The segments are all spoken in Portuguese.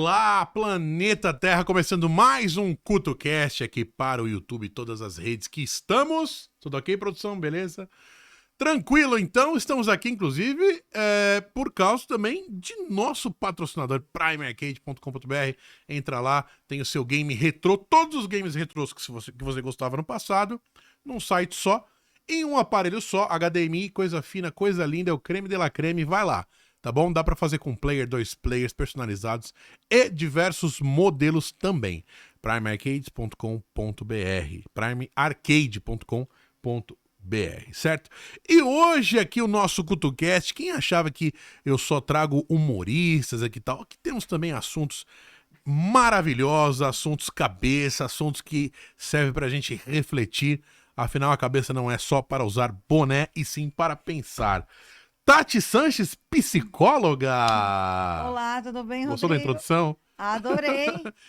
Olá, planeta Terra, começando mais um CutoCast aqui para o YouTube e todas as redes que estamos. Tudo ok, produção? Beleza? Tranquilo, então, estamos aqui, inclusive, por causa também de nosso patrocinador, primearcade.com.br. Entra lá, tem o seu game retrô, todos os games retrôs que você gostava no passado, num site só, em um aparelho só, HDMI, coisa fina, coisa linda, é o creme de la creme, vai lá, tá bom? Dá pra fazer com um player, 2 players personalizados e diversos modelos também. primearcades.com.br, primearcade.com.br. Certo? E hoje aqui o nosso CutoCast, quem achava que eu só trago humoristas aqui e tal, aqui temos também assuntos maravilhosos, assuntos cabeça, assuntos que servem pra gente refletir, afinal a cabeça não é só para usar boné e sim para pensar. Tati Sanches, psicóloga! Olá, tudo bem, Rodrigo? Gostou da introdução? Adorei.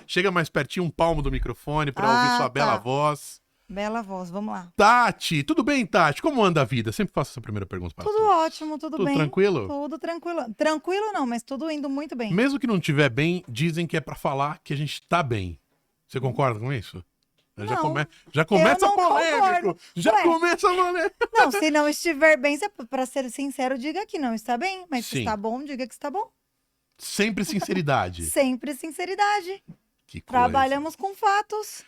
Chega mais pertinho, um palmo do microfone para ouvir sua bela voz. Bela voz, vamos lá. Tati, tudo bem, Tati? Como anda a vida? Sempre faço essa primeira pergunta para Tudo todos. ótimo, tudo bem. Tudo tranquilo? Tudo tranquilo. Tranquilo não, mas tudo indo muito bem. Mesmo que não estiver bem, dizem que é para falar que a gente tá bem. Você concorda com isso? Não, já começa eu não polêmico. concordo. Já Ué. começa polêmico. Não, se não estiver bem, para ser sincero, diga que não está bem. Mas Sim. se está bom, diga que está bom. Sempre sinceridade. Sempre sinceridade. Que coisa. Trabalhamos com fatos.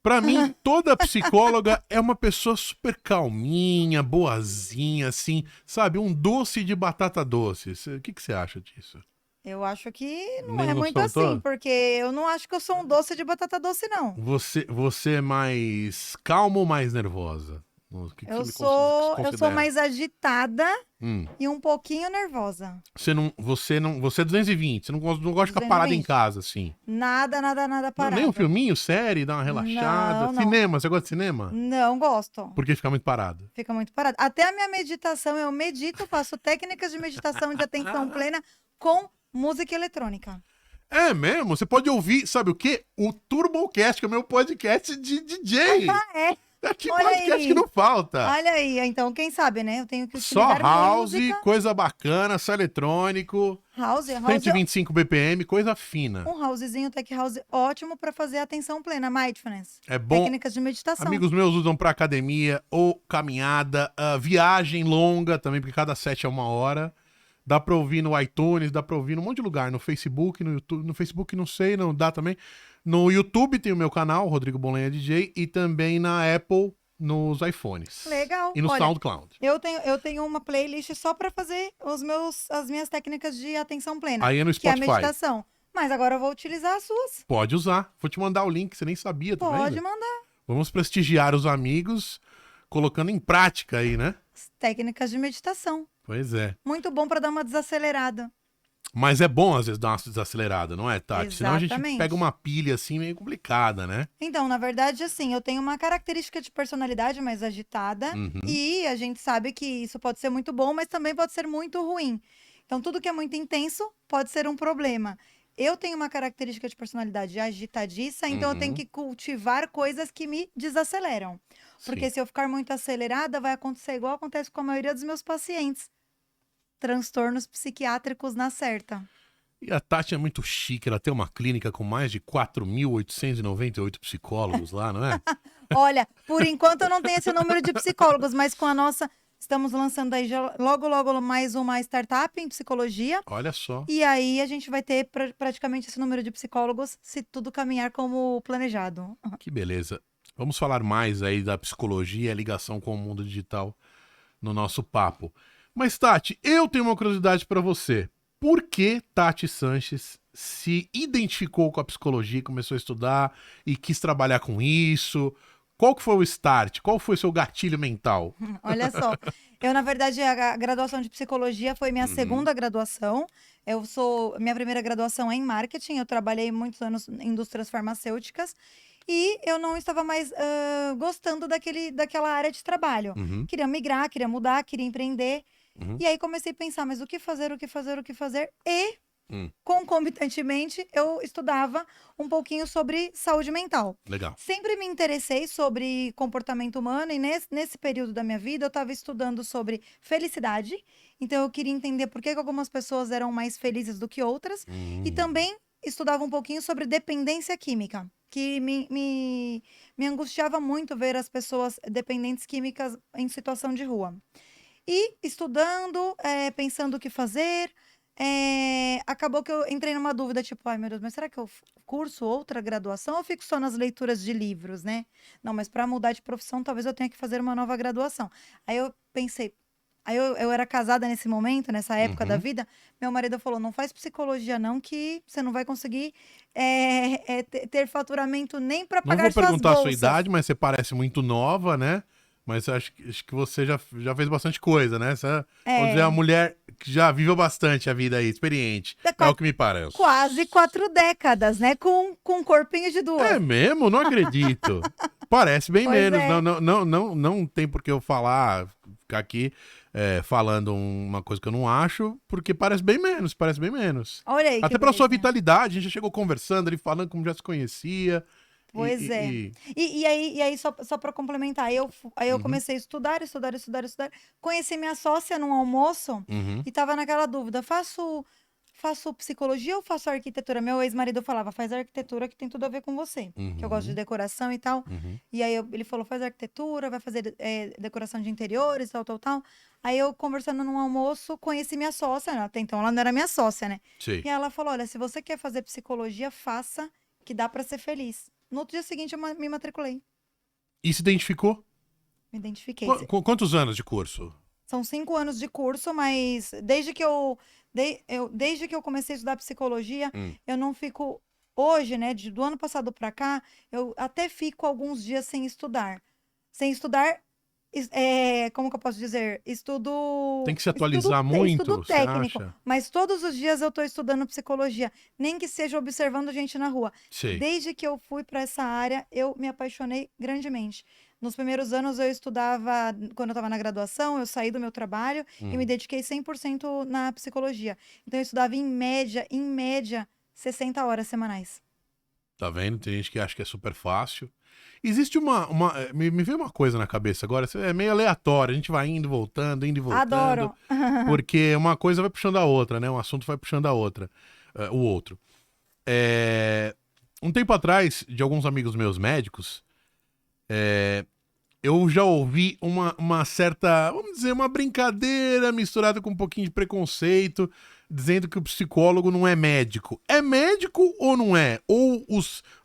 Pra mim, toda psicóloga é uma pessoa super calminha, boazinha, assim, sabe? Um doce de batata doce. O que você acha disso? Eu acho que não Nem é no muito soltou? assim, porque eu não acho que eu sou um doce de batata doce, não. Você é mais calma ou mais nervosa? O que Eu você sou considera? mais agitada Hum. e um pouquinho nervosa. Você é 220, você não gosta de ficar parada em 220. casa, assim. Nada Não, parado. nem um filminho, série, dá uma relaxada. Não, não. Cinema, você gosta de cinema? Não gosto. Porque fica muito parado. Fica muito parado. Até a minha meditação, eu medito, faço técnicas de meditação de atenção plena com música eletrônica. É mesmo? Você pode ouvir, sabe o quê? O TurboCast, que é o meu podcast de DJ. Ah, é? Que Olha podcast aí. que não falta. Olha aí, então, quem sabe, né? Eu tenho que Só utilizar house, música. coisa bacana, só eletrônico, House, 125 BPM, coisa fina. um housezinho, tech house, ótimo para fazer atenção plena, mindfulness. É bom. Técnicas de meditação. Amigos meus usam pra academia ou caminhada, viagem longa também, porque cada set é 1 hora. Dá pra ouvir no iTunes, dá pra ouvir num monte de lugar, no Facebook, no YouTube. No Facebook não sei, não dá também. No YouTube tem o meu canal, Rodrigo Bolenha DJ, e também na Apple, nos iPhones. Legal. E no Olha, SoundCloud. Eu tenho uma playlist só para fazer as minhas técnicas de atenção plena. Aí é no Que é a Spotify. meditação. Mas agora eu vou utilizar as suas. Pode usar. Vou te mandar o link, você nem sabia, tá Pode vendo? mandar. Vamos prestigiar os amigos, colocando em prática aí, né? As técnicas de meditação. Pois é. Muito bom para dar uma desacelerada. Mas é bom, às vezes, dar uma desacelerada, não é, Tati? Senão a gente Exatamente. pega uma pilha, assim, meio complicada, né? Então, na verdade, assim, eu tenho uma característica de personalidade mais agitada. Uhum. E a gente sabe que isso pode ser muito bom, mas também pode ser muito ruim. Então, tudo que é muito intenso pode ser um problema. Eu tenho uma característica de personalidade agitadiça, então eu tenho que cultivar coisas que me desaceleram. Porque Sim. se eu ficar muito acelerada, vai acontecer igual acontece com a maioria dos meus pacientes. Transtornos psiquiátricos na certa. E a Tati é muito chique, ela tem uma clínica com mais de 4.898 psicólogos lá, não é? Olha, por enquanto eu não tenho esse número de psicólogos, mas com a nossa... Estamos lançando aí já, logo mais uma startup em psicologia. Olha só. E aí a gente vai ter praticamente esse número de psicólogos se tudo caminhar como planejado. Que beleza. Vamos falar mais aí da psicologia e a ligação com o mundo digital no nosso papo. Mas, Tati, eu tenho uma curiosidade para você. Por que Tati Sanches se identificou com a psicologia, começou a estudar e quis trabalhar com isso? Qual que foi o start? Qual foi o seu gatilho mental? Olha só, eu na verdade a graduação de psicologia foi minha segunda graduação. Minha primeira graduação é em marketing, eu trabalhei muitos anos em indústrias farmacêuticas e eu não estava mais gostando daquela área de trabalho. Queria migrar, queria mudar, queria empreender. E aí comecei a pensar, mas o que fazer? E concomitantemente, eu estudava um pouquinho sobre saúde mental. Legal. Sempre me interessei sobre comportamento humano e nesse período da minha vida eu estava estudando sobre felicidade. Então eu queria entender por que algumas pessoas eram mais felizes do que outras e também estudava um pouquinho sobre dependência química, que me angustiava muito ver as pessoas dependentes químicas em situação de rua. E estudando, pensando o que fazer, acabou que eu entrei numa dúvida, tipo, ai meu Deus, mas será que eu curso outra graduação ou fico só nas leituras de livros, né? Não, mas para mudar de profissão, talvez eu tenha que fazer uma nova graduação. Aí eu pensei, aí eu era casada nesse momento, nessa época da Uhum. vida, meu marido falou, não faz psicologia não, que você não vai conseguir ter faturamento nem para Não pagar vou suas perguntar a sua bolsas. idade, mas você parece muito nova, né? Mas acho que você já fez bastante coisa, né? Você, vamos dizer, é uma É, mulher que já viveu bastante a vida aí, experiente. é É o que me parece. quase 4 décadas, né? Com um corpinho de É 2. mesmo? Não acredito. Parece bem Pois menos. Não, é. não, não, não, não tem por que eu falar, ficar aqui falando uma coisa que eu não acho, porque parece bem menos, parece bem menos. Olha aí que Até pela sua bonitinho. vitalidade, a gente já chegou conversando ali, falando como já se conhecia. Pois é. E- E aí só para complementar, aí eu Uhum, comecei a estudar. Conheci minha sócia num almoço uhum, e tava naquela dúvida: faço psicologia ou faço arquitetura? Meu ex-marido falava: faz arquitetura que tem tudo a ver com você, que eu gosto de uhum, decoração e tal. uhum. E aí ele falou: faz arquitetura, vai fazer decoração de interiores, tal. Aí eu, conversando num almoço, conheci minha sócia, né? Até então ela não era minha sócia, né? Sei. E ela falou: olha, se você quer fazer psicologia, faça, que dá pra ser feliz. No outro dia seguinte, eu me matriculei. E se identificou? Me identifiquei. Quantos anos de curso? São 5 anos de curso, mas desde que eu comecei a estudar psicologia, Hum. eu não fico. Hoje, né, do ano passado pra cá, eu até fico alguns dias sem estudar. Sem estudar, como que eu posso dizer? Tem que se Estudo, atualizar estudo muito, você técnico, acha? mas todos os dias eu tô estudando psicologia, nem que seja observando gente na rua. Sei. Desde que eu fui para essa área, eu me apaixonei grandemente. Nos primeiros anos eu estudava, quando eu estava na graduação, eu saí do meu trabalho e me Hum. dediquei 100% na psicologia. Então eu estudava em média, 60 horas semanais. Tá vendo? Tem gente que acha que é super fácil. Existe me veio uma coisa na cabeça agora, é meio aleatório, a gente vai indo e voltando, Adoro. porque uma coisa vai puxando a outra, né? Um assunto vai puxando a outra, o outro. É, Um tempo atrás, de alguns amigos meus médicos, eu já ouvi uma certa, vamos dizer, uma brincadeira misturada com um pouquinho de preconceito, dizendo que o psicólogo não é médico. É médico ou não é? Ou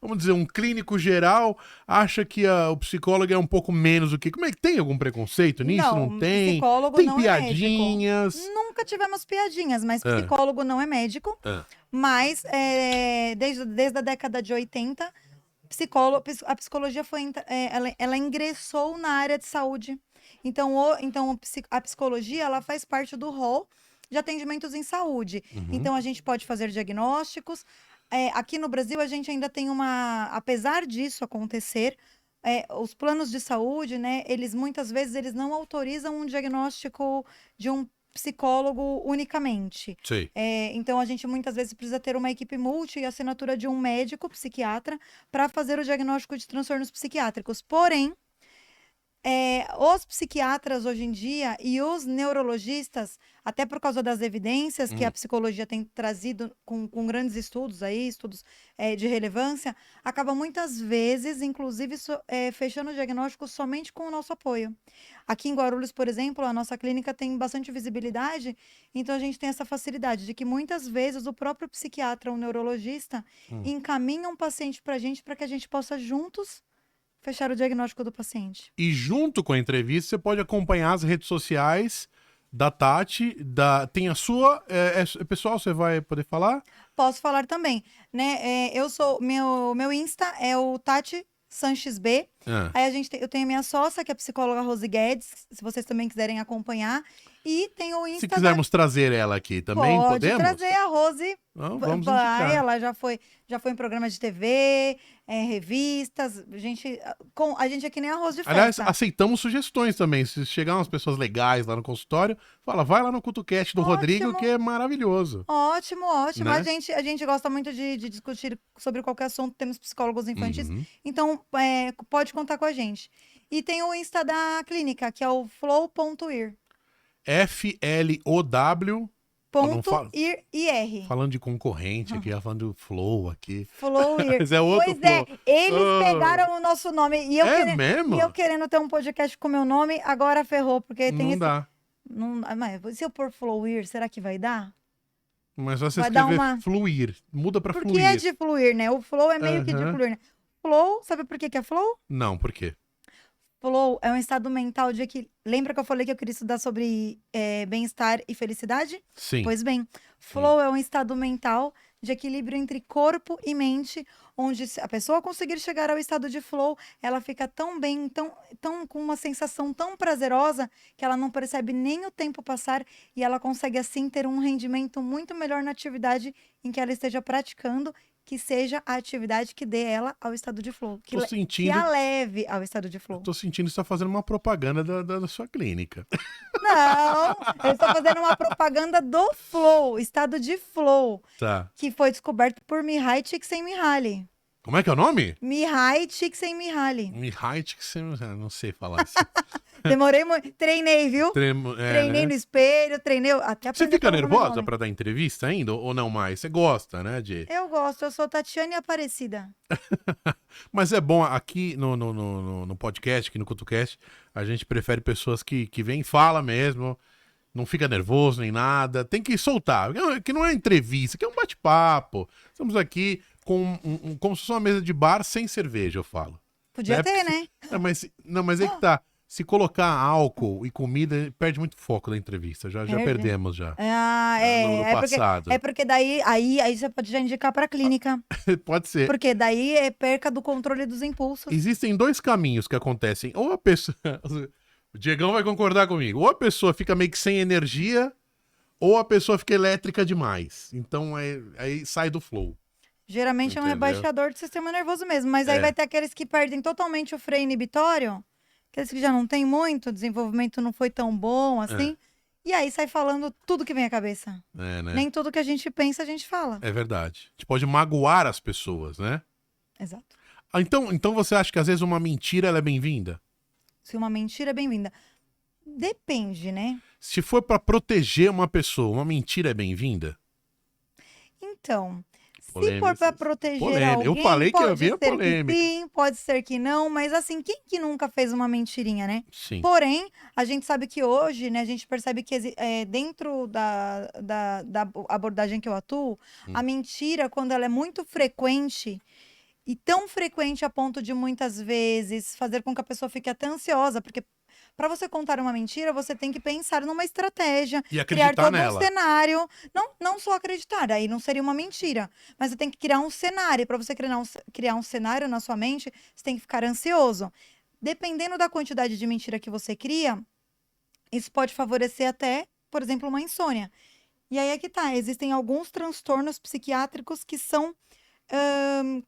vamos dizer, um clínico geral acha que o psicólogo é um pouco menos do que. Como é que tem algum preconceito nisso? Não Não, tem? psicólogo Tem não é médico. piadinhas? Nunca tivemos piadinhas, mas Ah, psicólogo não é médico. ah, Mas desde a década de 80, a psicologia ela ingressou na área de saúde. Então a psicologia ela faz parte do rol de atendimentos em saúde. uhum, Então a gente pode fazer diagnósticos. Aqui no Brasil a gente ainda tem apesar disso acontecer, os planos de saúde, né? Eles muitas vezes eles não autorizam um diagnóstico de um psicólogo unicamente. sei. Então, a gente muitas vezes precisa ter uma equipe multi e assinatura de um médico psiquiatra para fazer o diagnóstico de transtornos psiquiátricos. Porém, os psiquiatras hoje em dia e os neurologistas, até por causa das evidências que a Hum, psicologia tem trazido com grandes estudos aí, estudos de relevância, acaba muitas vezes, inclusive, fechando o diagnóstico somente com o nosso apoio. Aqui em Guarulhos, por exemplo, a nossa clínica tem bastante visibilidade, então a gente tem essa facilidade de que muitas vezes o próprio psiquiatra ou neurologista hum. encaminha um paciente para a gente para que a gente possa juntos fechar o diagnóstico do paciente. E junto com a entrevista, você pode acompanhar as redes sociais da Tati, tem a sua. Pessoal, você vai poder falar? Posso falar também, né? Meu Insta é o Tati Sanches B. Ah. Aí eu tenho a minha sócia, que é a psicóloga Rose Guedes, se vocês também quiserem acompanhar. E tem o Se Insta da. quisermos trazer ela aqui também, Pode podemos? trazer a Rose. Então, vamos Vai, indicar. ela já foi em programas de TV, revistas. A gente é que nem arroz de Aliás, festa. aceitamos sugestões também. Se chegar umas pessoas legais lá no consultório, fala, vai lá no CutoCast do Rodrigo, que Ótimo. é maravilhoso. Ótimo, ótimo. A Né? gente, a gente gosta muito de discutir sobre qualquer assunto, temos psicólogos infantis, Uhum. então pode contar com a gente. E tem o Insta da clínica, que é o flow.ir. FLOW.ir. não fala- .ir. Falando de concorrente aqui, falando do Flow aqui. Flowir. Mas é outro Pois é, Flow. eles Oh. pegaram o nosso nome. Mesmo? E eu querendo ter um podcast com meu nome, agora ferrou, porque tem Não esse... dá. Não, mas se eu pôr Flowir, será que vai dar? Mas só você Vai dar escrever uma- fluir. Muda pra Porque fluir. é de fluir, né? O flow é meio que de Aham. fluir, né? Flow, sabe por que que é flow? Não, por quê? Flow é um estado mental de que... Lembra que eu falei que eu queria estudar sobre bem-estar e felicidade? Sim. Pois bem, flow é um estado mental de equilíbrio entre corpo e mente, onde se a pessoa conseguir chegar ao estado de flow, ela fica tão bem, tão com uma sensação tão prazerosa que ela não percebe nem o tempo passar e ela consegue assim ter um rendimento muito melhor na atividade em que ela esteja praticando, que seja a atividade que dê ela ao estado de flow, que Tô que sentindo, a leve ao estado de flow. tô sentindo que você tá fazendo uma propaganda da sua clínica. Não, eu estou fazendo uma propaganda do flow, estado de flow, Tá. que foi descoberto por Mihai Csikszentmihalyi. Como é que é o nome? Mihai Csikszentmihalyi. Mihai Csikszentmihalyi, não sei falar isso. Demorei muito, treinei, viu? Treinei Né? no espelho, treinei até Você aprender fica a falar meu nervosa nome. pra dar entrevista ainda ou não mais? Você gosta, né, de... Eu gosto, eu sou Tatiane Aparecida. Mas é bom, aqui no podcast, aqui no CutuCast, a gente prefere pessoas que vêm e falam mesmo, não fica nervoso nem nada, tem que soltar, que não é entrevista, que é um bate-papo. Estamos aqui com como se fosse uma mesa de bar sem cerveja, eu falo. Podia Né? ter, Porque né? Mas é que tá, se colocar álcool e comida, perde muito foco da entrevista, já Perde. perdemos já. Ah, No passado. É porque daí aí você pode já indicar pra clínica. Pode ser. Porque daí é perca do controle dos impulsos. Existem dois caminhos que acontecem. Ou a pessoa. O Diegão vai concordar comigo. Ou a pessoa fica meio que sem energia, ou a pessoa fica elétrica demais. Então aí sai do flow. Geralmente é um Entendeu? rebaixador do sistema nervoso mesmo. Mas aí É. vai ter aqueles que perdem totalmente o freio inibitório, aqueles que já não tem muito, o desenvolvimento não foi tão bom assim. E aí sai falando tudo que vem à cabeça. É, né? Nem tudo que a gente pensa, a gente fala. É verdade. A gente pode magoar as pessoas, né? Exato. Ah, então você acha que às vezes uma mentira ela é bem-vinda? Se uma mentira é bem-vinda. Depende, né? Se for pra proteger uma pessoa, uma mentira é bem-vinda? Então, se Polêmica. for para proteger Polêmica. Eu alguém, falei que pode havia ser polêmica. que sim, pode ser que não, mas assim, quem que nunca fez uma mentirinha, né? Sim. Porém, a gente sabe que hoje, né, a gente percebe que dentro da abordagem que eu atuo, a mentira, quando ela é muito frequente, e tão frequente a ponto de muitas vezes fazer com que a pessoa fique até ansiosa, porque para você contar uma mentira, você tem que pensar numa estratégia, E criar acreditar todo nela. um cenário. Não só acreditar, aí não seria uma mentira. Mas você tem que criar um cenário. Para você criar um cenário na sua mente, você tem que ficar ansioso. Dependendo da quantidade de mentira que você cria, isso pode favorecer até, por exemplo, uma insônia. E aí é que tá. Existem alguns transtornos psiquiátricos que são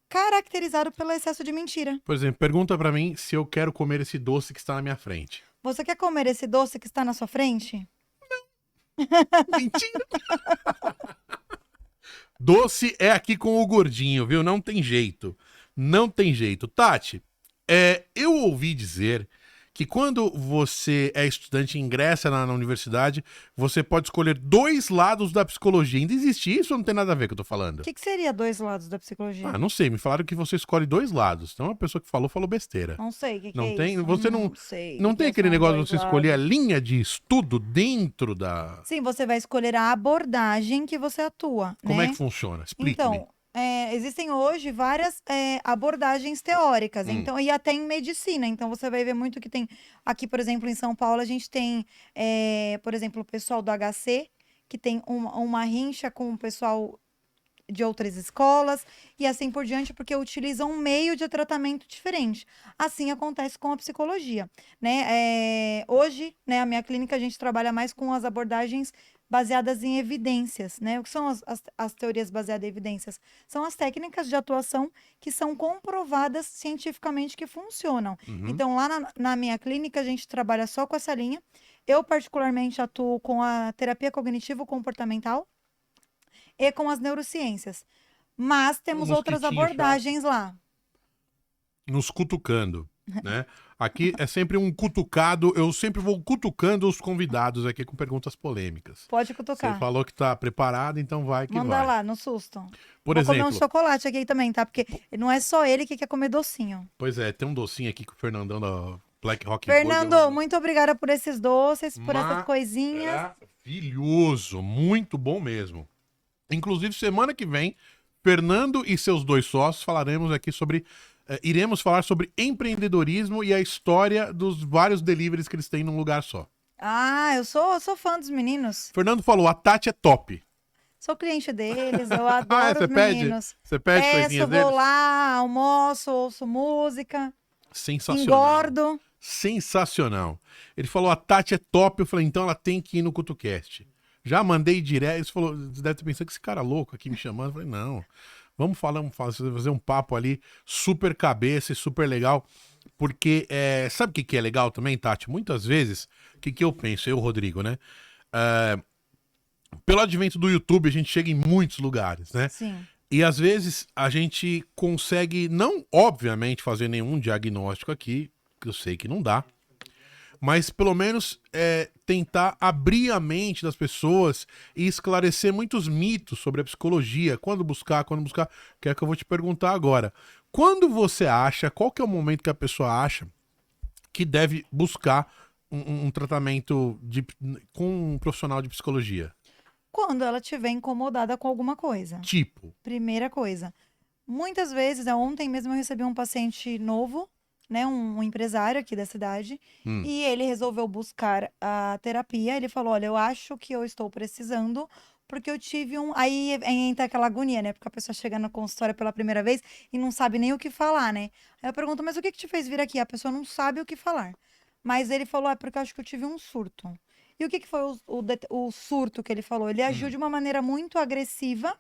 caracterizados pelo excesso de mentira. Por exemplo, pergunta pra mim se eu quero comer esse doce que está na minha frente. Você quer comer esse doce que está na sua frente? Mentira! Doce é aqui com o gordinho, viu? Não tem jeito. Não tem jeito. Tati, eu ouvi dizer que quando você é estudante e ingressa na universidade, você pode escolher 2 lados da psicologia. Ainda existe isso ou não tem nada a ver com o que eu tô falando? O que seria 2 lados da psicologia? Ah, não sei. Me falaram que você escolhe 2 lados. Então a pessoa que falou besteira. Não sei o que Não é tem? isso. Você não- sei. Não O que tem que aquele são negócio de dois você escolher a lados? linha de estudo dentro da... Sim, você vai escolher a abordagem que você atua, Como né? é que funciona? Explique-me. Então, existem hoje várias abordagens teóricas, Hum. então, e até em medicina. Então, você vai ver muito que tem. Aqui, por exemplo, em São Paulo, a gente tem, por exemplo, o pessoal do HC, que tem uma rincha com o pessoal de outras escolas, e assim por diante, porque utilizam um meio de tratamento diferente. Assim acontece com a psicologia, né? Hoje, né, a minha clínica, a gente trabalha mais com as abordagens baseadas em evidências, né? O que são as teorias baseadas em evidências? São as técnicas de atuação que são comprovadas cientificamente que funcionam. Uhum. Então, lá na minha clínica, a gente trabalha só com essa linha. Eu, particularmente, atuo com a terapia cognitivo-comportamental e com as neurociências. Mas temos Um outras mosquitinho abordagens lá. Nos cutucando. né? Aqui é sempre um cutucado, eu sempre vou cutucando os convidados aqui com perguntas polêmicas. Pode Você cutucar. falou que tá preparado, então vai que Manda vai. lá, no susto. Por Vou comer um exemplo, chocolate aqui também, tá? Porque não é só ele que quer comer docinho. pois é, tem um docinho aqui que o Fernandão da Black Rock Fernando, Burger muito obrigada por esses doces, por essas mandou. coisinhas. Maravilhoso, muito bom mesmo. Inclusive, semana que vem, Fernando e seus 2 sócios falaremos aqui sobre. Iremos falar sobre empreendedorismo e a história dos vários deliveries que eles têm num lugar só. Ah, eu sou fã dos meninos. Fernando falou, a Tati é top. Sou cliente deles, eu adoro você os pede? meninos. Você pede Peço, coisinhas vou deles? lá, almoço, ouço música, Sensacional. engordo. Sensacional. Ele falou, a Tati é top. Eu falei, então ela tem que ir no CutoCast. Já mandei direto. Ele falou, você deve ter pensado que esse cara louco aqui me chamando. Eu falei, não. Vamos fazer um papo ali super cabeça e super legal. Porque, sabe o que é legal também, Tati? Muitas vezes, o que eu penso? Eu, Rodrigo, né? Pelo advento do YouTube, a gente chega em muitos lugares, né? Sim. E às vezes a gente consegue, não obviamente fazer nenhum diagnóstico aqui, que eu sei que não dá, mas pelo menos tentar abrir a mente das pessoas e esclarecer muitos mitos sobre a psicologia. Quando buscar, que é que eu vou te perguntar agora. Quando você acha, qual que é o momento que a pessoa acha que deve buscar um tratamento com um profissional de psicologia? Quando ela estiver incomodada com alguma coisa. Tipo, Primeira coisa. Muitas vezes, ontem mesmo eu recebi um paciente novo, né, um empresário aqui da cidade, e ele resolveu buscar a terapia. Ele falou: olha, eu acho que eu estou precisando, porque eu tive um. Aí entra aquela agonia, né? Porque a pessoa chega na consultória pela primeira vez e não sabe nem o que falar, né? Aí eu pergunto: mas o que te fez vir aqui? A pessoa não sabe o que falar. Mas ele falou: é porque eu acho que eu tive um surto. E o que foi o surto que ele falou? Ele agiu de uma maneira muito agressiva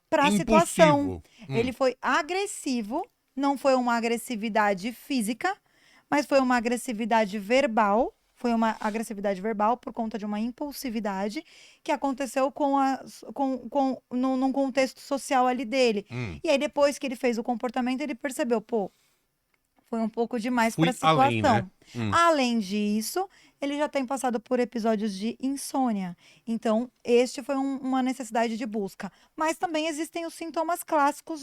para a situação. impulsivo. Ele foi agressivo, não foi uma agressividade física, mas foi uma agressividade verbal. Foi uma agressividade verbal por conta de uma impulsividade que aconteceu num contexto social ali dele. E aí, depois que ele fez o comportamento, ele percebeu, pô, foi um pouco demais para a situação. Além, né? Além disso, ele já tem passado por episódios de insônia. Então, este foi uma necessidade de busca. Mas também existem os sintomas clássicos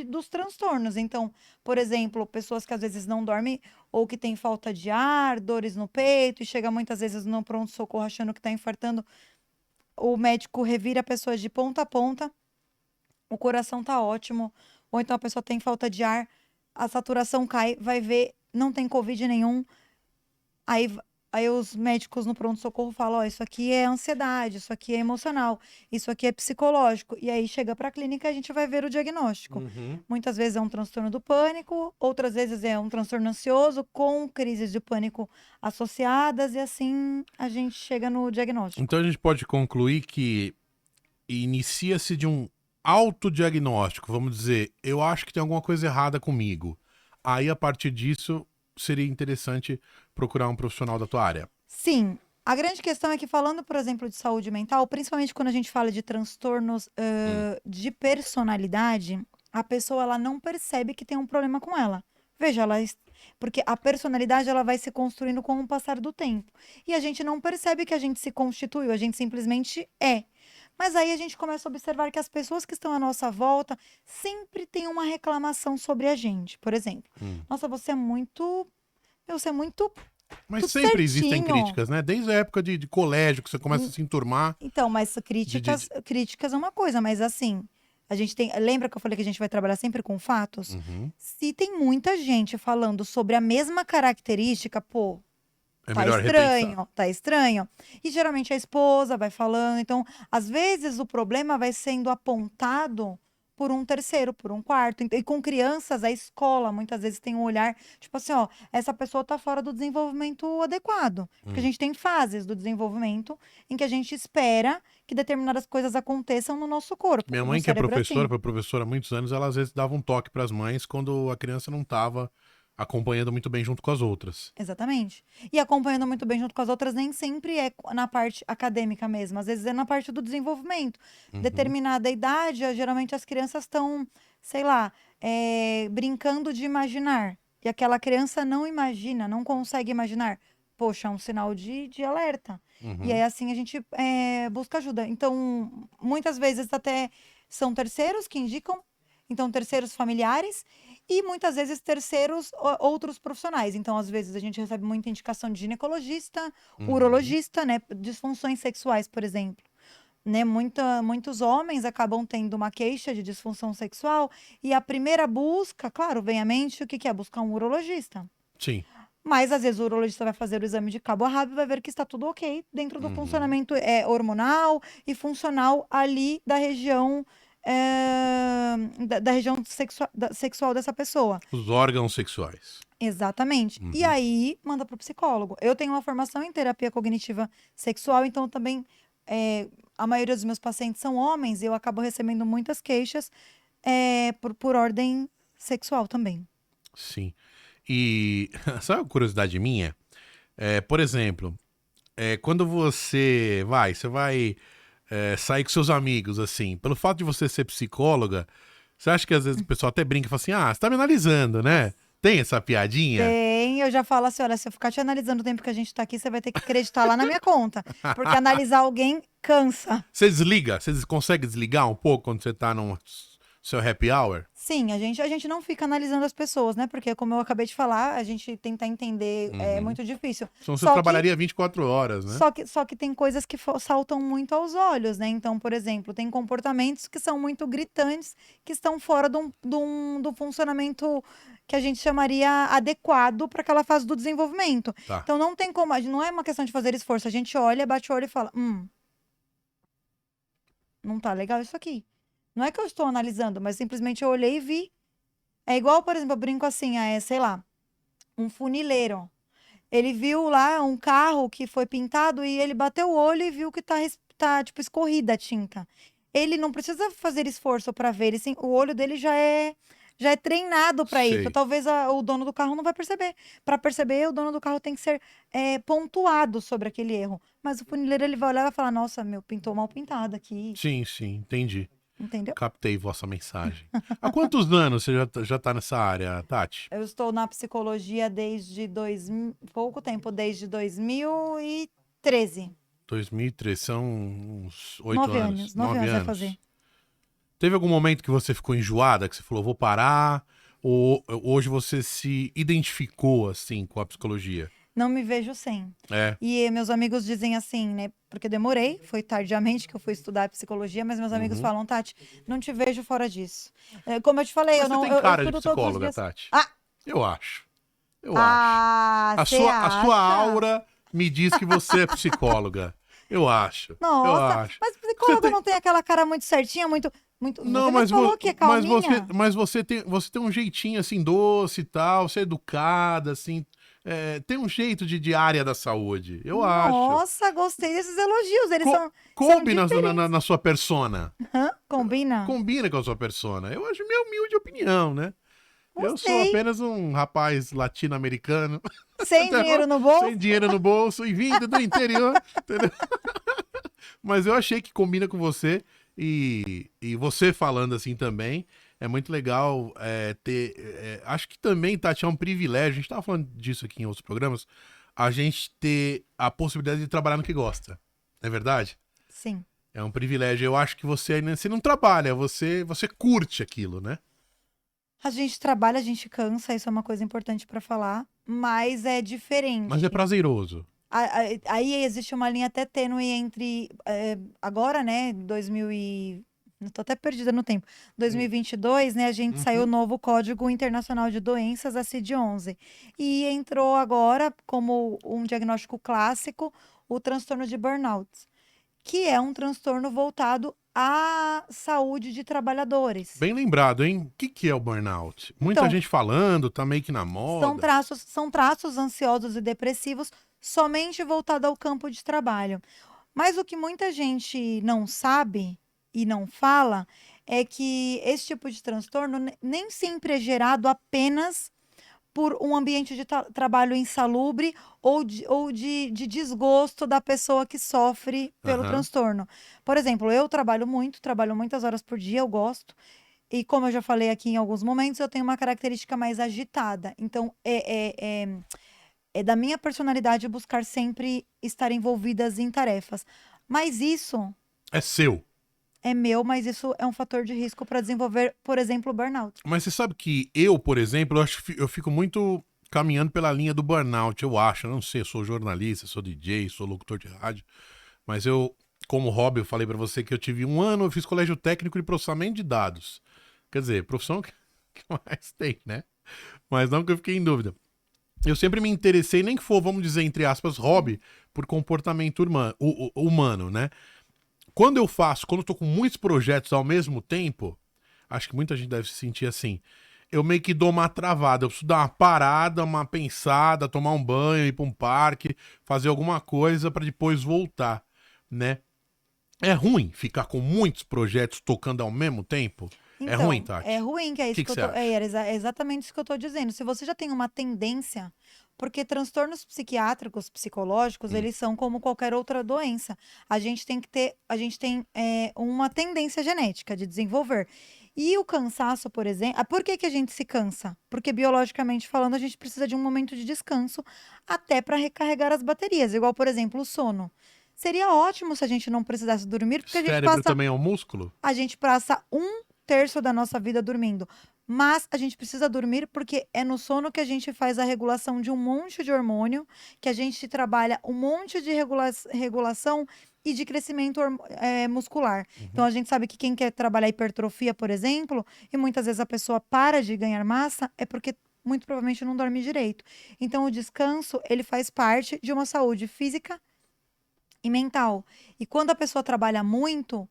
dos transtornos. Então, por exemplo, pessoas que às vezes não dormem ou que têm falta de ar, dores no peito, e chega muitas vezes no pronto-socorro achando que está infartando. O médico revira a pessoa de ponta a ponta, o coração tá ótimo, ou então a pessoa tem falta de ar, a saturação cai, vai ver, não tem Covid nenhum. Aí os médicos no pronto-socorro falam: ó, isso aqui é ansiedade, isso aqui é emocional, isso aqui é psicológico. E aí chega para a clínica e a gente vai ver o diagnóstico. Muitas vezes é um transtorno do pânico, outras vezes é um transtorno ansioso com crises de pânico associadas, e assim a gente chega no diagnóstico. Então a gente pode concluir que inicia-se de um autodiagnóstico, vamos dizer, eu acho que tem alguma coisa errada comigo. Aí, a partir disso, seria interessante procurar um profissional da tua área. Sim. A grande questão é que, falando, por exemplo, de saúde mental, principalmente quando a gente fala de transtornos de personalidade, a pessoa ela não percebe que tem um problema com ela. Veja, porque a personalidade ela vai se construindo com o passar do tempo. E a gente não percebe que a gente se constituiu, a gente simplesmente é. Mas aí a gente começa a observar que as pessoas que estão à nossa volta sempre têm uma reclamação sobre a gente. Por exemplo, nossa, você é muito. Você é muito. Mas tudo sempre existem certinho. críticas, né? Desde a época de colégio, que você começa a se enturmar. Então, mas críticas é uma coisa, mas assim, a gente tem. Lembra que eu falei que a gente vai trabalhar sempre com fatos? Se tem muita gente falando sobre a mesma característica, pô. É Tá melhor estranho, repensar. tá estranho. E geralmente a esposa vai falando. Então, às vezes o problema vai sendo apontado por um terceiro, por um quarto. E com crianças, a escola muitas vezes tem um olhar, tipo assim, ó, essa pessoa tá fora do desenvolvimento adequado. Porque a gente tem fases do desenvolvimento em que a gente espera que determinadas coisas aconteçam no nosso corpo. Minha no mãe, que é cérebro professora, assim. foi professora há muitos anos, ela às vezes dava um toque para as mães quando a criança não estava acompanhando muito bem junto com as outras. Exatamente. E acompanhando muito bem junto com as outras, nem sempre é na parte acadêmica mesmo. Às vezes é na parte do desenvolvimento. Determinada idade, geralmente as crianças estão, sei lá, brincando de imaginar. e aquela criança não imagina, não consegue imaginar, poxa, é um sinal de alerta. E aí, assim, a gente busca ajuda. Então, muitas vezes até são terceiros que indicam, então terceiros familiares, e muitas vezes terceiros outros profissionais. Então, às vezes, a gente recebe muita indicação de ginecologista, urologista, né? Disfunções sexuais, por exemplo. Né? Muitos homens acabam tendo uma queixa de disfunção sexual, e a primeira busca, claro, vem à mente o que é buscar um urologista. Sim. Mas, às vezes, o urologista vai fazer o exame de cabo a rabo e vai ver que está tudo ok dentro do funcionamento hormonal e funcional ali da região, da região sexual dessa pessoa. Os órgãos sexuais. Exatamente. E aí, manda para o psicólogo. Eu tenho uma formação em terapia cognitiva sexual, então também a maioria dos meus pacientes são homens e eu acabo recebendo muitas queixas por ordem sexual também. Sim. E sabe uma curiosidade minha? Por exemplo, quando você vai sair com seus amigos, assim, pelo fato de você ser psicóloga, você acha que às vezes o pessoal até brinca e fala assim, você tá me analisando, né? Tem essa piadinha? Tem, eu já falo assim, olha, se eu ficar te analisando o tempo que a gente tá aqui, você vai ter que acreditar lá na minha conta. Porque analisar alguém cansa. Você desliga? Você consegue desligar um pouco quando você tá no seu happy hour? Sim, a gente não fica analisando as pessoas, né? Porque, como eu acabei de falar, a gente tentar entender é muito difícil. Senão você trabalharia 24 horas, né? Só que tem coisas que saltam muito aos olhos, né? Então, por exemplo, tem comportamentos que são muito gritantes, que estão fora do funcionamento que a gente chamaria adequado para aquela fase do desenvolvimento. Tá. Então, não tem como, não é uma questão de fazer esforço. A gente olha, bate o olho e fala, não tá legal isso aqui. Não é que eu estou analisando, mas simplesmente eu olhei e vi. É igual, por exemplo, eu brinco assim, sei lá, um funileiro. Ele viu lá um carro que foi pintado e ele bateu o olho e viu que tá tipo, escorrida a tinta. Ele não precisa fazer esforço para ver, o olho dele já é treinado para Sei. isso. Talvez o dono do carro não vai perceber. Para perceber, o dono do carro tem que ser pontuado sobre aquele erro. Mas o funileiro, ele vai olhar e vai falar, nossa, pintou mal pintado aqui. Sim, entendi. Entendeu? Captei vossa mensagem. Há quantos anos você já tá nessa área, Tati? Eu estou na psicologia desde pouco tempo, desde 2013. 2003, são uns 8 9 anos. anos. 9 anos vai fazer. Teve algum momento que você ficou enjoada, que você falou, vou parar? Ou hoje você se identificou, assim, com a psicologia? Não me vejo sem. É. E meus amigos dizem assim, né? Porque eu demorei, foi tardiamente que eu fui estudar psicologia, mas meus amigos falam, Tati, não te vejo fora disso. Como eu te falei, Mas eu não. você tem cara eu de estudo todos os psicóloga, dias. Tati. Ah! Eu acho. Ah, A sua aura me diz que você é psicóloga. Eu acho. Nossa, eu acho. mas psicólogo não tem aquela cara muito certinha, muito. Não, você mas, falou que é calminha. mas você tem um jeitinho assim doce e tal, você é educada, assim. Tem um jeito de área da saúde. Eu acho. Nossa, gostei desses elogios. Eles são. Coube são na sua persona. Combina? Combina com a sua persona. Eu acho minha humilde opinião, né? Gostei. Eu sou apenas um rapaz latino-americano. Sem dinheiro no bolso? Sem dinheiro no bolso e vindo do interior. Entendeu? Mas eu achei que combina com você. E você falando assim também, é muito legal ter... acho que também, Tati, é um privilégio, a gente estava falando disso aqui em outros programas, a gente ter a possibilidade de trabalhar no que gosta. Não é verdade? Sim. É um privilégio. Eu acho que você não trabalha, você curte aquilo, né? A gente trabalha, a gente cansa, isso é uma coisa importante para falar, mas é diferente. Mas é prazeroso. Aí existe uma linha até tênue entre agora, né, tô até perdida no tempo. 2022, né, a gente saiu o novo Código Internacional de Doenças, a CID-11. E entrou agora como um diagnóstico clássico o transtorno de burnout, que é um transtorno voltado à saúde de trabalhadores. Bem lembrado, hein? O que é o burnout? Muita gente falando, tá meio que na moda. São traços ansiosos e depressivos somente voltado ao campo de trabalho. Mas o que muita gente não sabe e não fala é que esse tipo de transtorno nem sempre é gerado apenas por um ambiente de trabalho insalubre ou de desgosto da pessoa que sofre pelo transtorno. Por exemplo, eu trabalho muitas horas por dia, eu gosto. E como eu já falei aqui em alguns momentos, eu tenho uma característica mais agitada. Então, é da minha personalidade buscar sempre estar envolvidas em tarefas. Mas isso É seu. é meu, mas isso é um fator de risco para desenvolver, por exemplo, o burnout. Mas você sabe que eu, por exemplo, eu fico muito caminhando pela linha do burnout, eu acho. Eu não sei, eu sou jornalista, sou DJ, sou locutor de rádio. Mas eu, como hobby, eu falei pra você que eu tive 1 ano, eu fiz colégio técnico de processamento de dados. Quer dizer, profissão que mais tem, né? Mas não que eu fiquei em dúvida. Eu sempre me interessei, nem que for, vamos dizer, entre aspas, hobby, por comportamento humano, né? Quando eu tô com muitos projetos ao mesmo tempo, acho que muita gente deve se sentir assim. Eu meio que dou uma travada. Eu preciso dar uma parada, uma pensada, tomar um banho, ir pra um parque, fazer alguma coisa pra depois voltar, né? É ruim ficar com muitos projetos tocando ao mesmo tempo? É Então, ruim, Tati? é ruim, que é O isso que que eu você tô. acha? É exatamente isso que eu tô dizendo. Se você já tem uma tendência, porque transtornos psiquiátricos, psicológicos, Hum. eles são como qualquer outra doença. A gente tem uma tendência genética de desenvolver. E o cansaço, por exemplo. Por que que a gente se cansa? Porque biologicamente falando, a gente precisa de um momento de descanso até para recarregar as baterias. Igual, por exemplo, o sono. Seria ótimo se a gente não precisasse dormir, porque Cérebro também é um músculo? a gente passa 1/3 da nossa vida dormindo. Mas a gente precisa dormir porque é no sono que a gente faz a regulação de um monte de hormônio, que a gente trabalha um monte de regulação e de crescimento muscular. Então Uhum. a gente sabe que quem quer trabalhar hipertrofia, por exemplo, e muitas vezes a pessoa para de ganhar massa, é porque muito provavelmente não dorme direito. Então o descanso, ele faz parte de uma saúde física e mental. E quando a pessoa trabalha muito,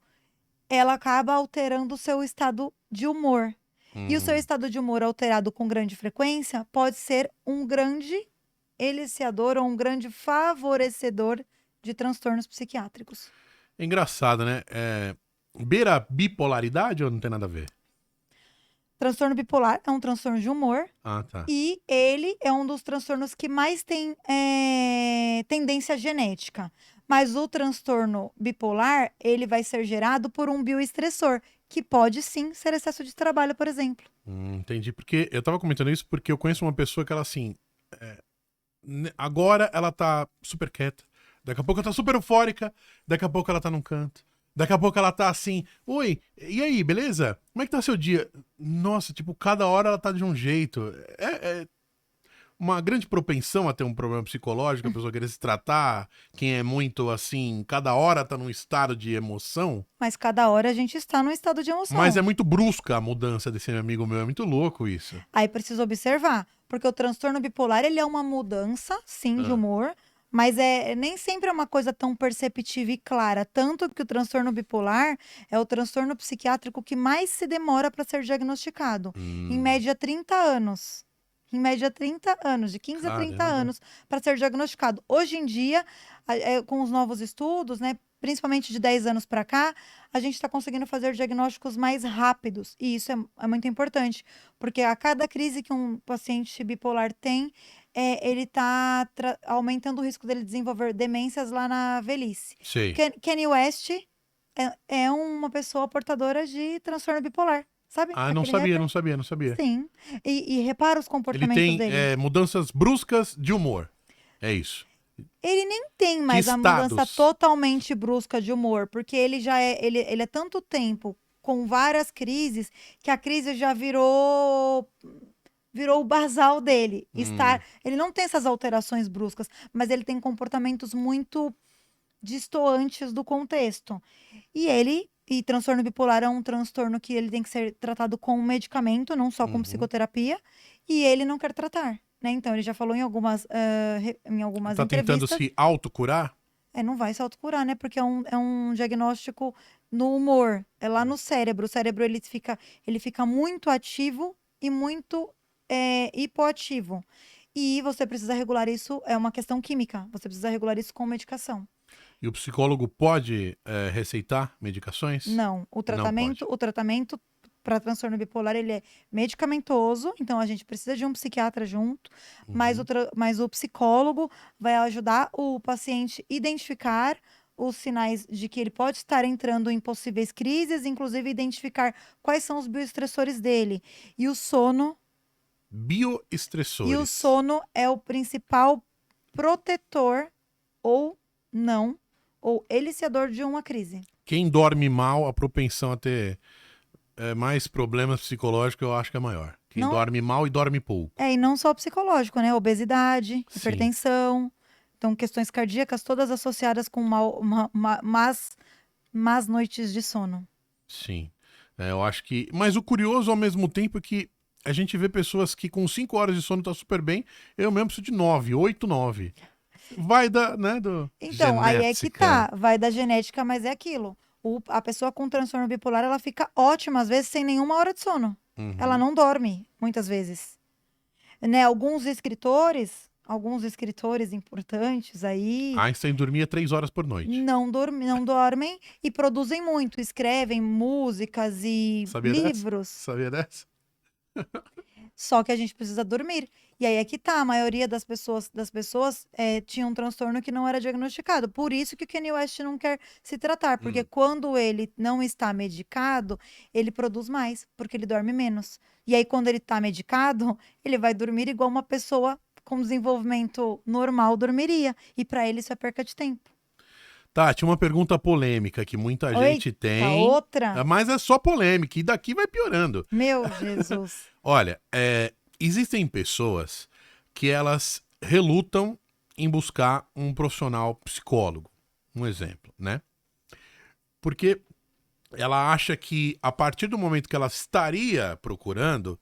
ela acaba alterando o seu estado de humor. E o seu Hum. estado de humor alterado com grande frequência pode ser um grande eliciador ou um grande favorecedor de transtornos psiquiátricos. É engraçado, né? Beira bipolaridade ou não tem nada a ver? Transtorno bipolar é um transtorno de humor Ah, tá. e ele é um dos transtornos que mais tem tendência genética. Mas o transtorno bipolar, ele vai ser gerado por um bioestressor, que pode sim ser excesso de trabalho, por exemplo. Entendi. Porque eu tava comentando isso porque eu conheço uma pessoa que ela, assim, agora ela tá super quieta, daqui a pouco ela tá super eufórica, daqui a pouco ela tá num canto, daqui a pouco ela tá assim, oi, e aí, beleza? Como é que tá seu dia? Nossa, tipo, cada hora ela tá de um jeito. É uma grande propensão a ter um problema psicológico, a pessoa querer se tratar, quem é muito assim, cada hora tá num estado de emoção, Mas cada hora a gente está num estado de mas é emoção. muito brusca a mudança desse amigo meu, é muito louco isso. Aí precisa observar, porque o transtorno bipolar, ele é uma mudança, sim, de Ah. humor, mas nem sempre é uma coisa tão perceptível e clara. Tanto que o transtorno bipolar é o transtorno psiquiátrico que mais se demora para ser diagnosticado. Em Hum, média, 30 anos. Em média, 30 anos, de 15 a 30 caramba. anos, para ser diagnosticado. Hoje em dia, com os novos estudos, né, principalmente de 10 anos para cá, a gente está conseguindo fazer diagnósticos mais rápidos. E isso é muito importante, porque a cada crise que um paciente bipolar tem, ele está aumentando o risco dele desenvolver demências lá na velhice. Sei. Kanye West é uma pessoa portadora de transtorno bipolar, sabe? Ah, não Aquele sabia, rapper. não sabia, não sabia. Sim. E repara os Ele comportamentos tem dele. mudanças bruscas de humor. É isso. Ele nem tem Que mais a mudança estados? totalmente brusca de humor, porque ele é tanto tempo com várias crises que a crise já virou o basal dele. Hum, Ele não tem essas alterações bruscas, mas ele tem comportamentos muito distoantes do contexto. E transtorno bipolar é um transtorno que ele tem que ser tratado com medicamento, não só com uhum. psicoterapia, e ele não quer tratar, né? Então, ele já falou em algumas Tá tentando entrevistas, se autocurar? não vai se autocurar, né? Porque é um diagnóstico no humor, é lá no cérebro. O cérebro, ele fica muito ativo e muito hipoativo. E você precisa regular isso, é uma questão química, você precisa regular isso com medicação. E o psicólogo pode receitar medicações? Não, o Não tratamento, pode. o tratamento para transtorno bipolar, ele é medicamentoso, então a gente precisa de um psiquiatra junto, mas Uhum. mas o psicólogo vai ajudar o paciente a identificar os sinais de que ele pode estar entrando em possíveis crises, inclusive identificar quais são os bioestressores dele. E o sono Bioestressores. é o principal protetor ou não, ou eliciador de uma crise. Quem dorme mal, a propensão a ter mais problemas psicológicos, eu acho que é maior. Quem Não- dorme mal e dorme pouco. E não só psicológico, né? Obesidade, Sim. hipertensão, então questões cardíacas todas associadas com más noites de sono. Sim. Eu acho que... Mas o curioso, ao mesmo tempo, é que a gente vê pessoas que com 5 horas de sono tá super bem. Eu mesmo preciso de 9, 8, 9. Vai da, né, do Então, aí é que genética. tá, vai da genética, mas é aquilo. A pessoa com transtorno bipolar, ela fica ótima, às vezes, sem nenhuma hora de sono. Uhum. Ela não dorme, muitas vezes. Né? Alguns escritores importantes aí, Einstein dormia 3 horas por noite. não dormem e produzem muito, escrevem músicas e Sabia dessa? livros. Sabia dessa? Só que a gente precisa dormir. E aí é que tá, a maioria das pessoas tinha um transtorno que não era diagnosticado. Por isso que o Kanye West não quer se tratar, porque quando ele não está medicado, ele produz mais, porque ele dorme menos. E aí quando ele tá medicado, ele vai dormir igual uma pessoa com desenvolvimento normal dormiria. E pra ele isso é perca de tempo. Tá, tinha uma pergunta polêmica que muita gente tem. Outra? Mas é só polêmica, e daqui vai piorando. Meu Jesus. Olha, existem pessoas que elas relutam em buscar um profissional psicólogo. Um exemplo, né? Porque ela acha que a partir do momento que ela estaria procurando,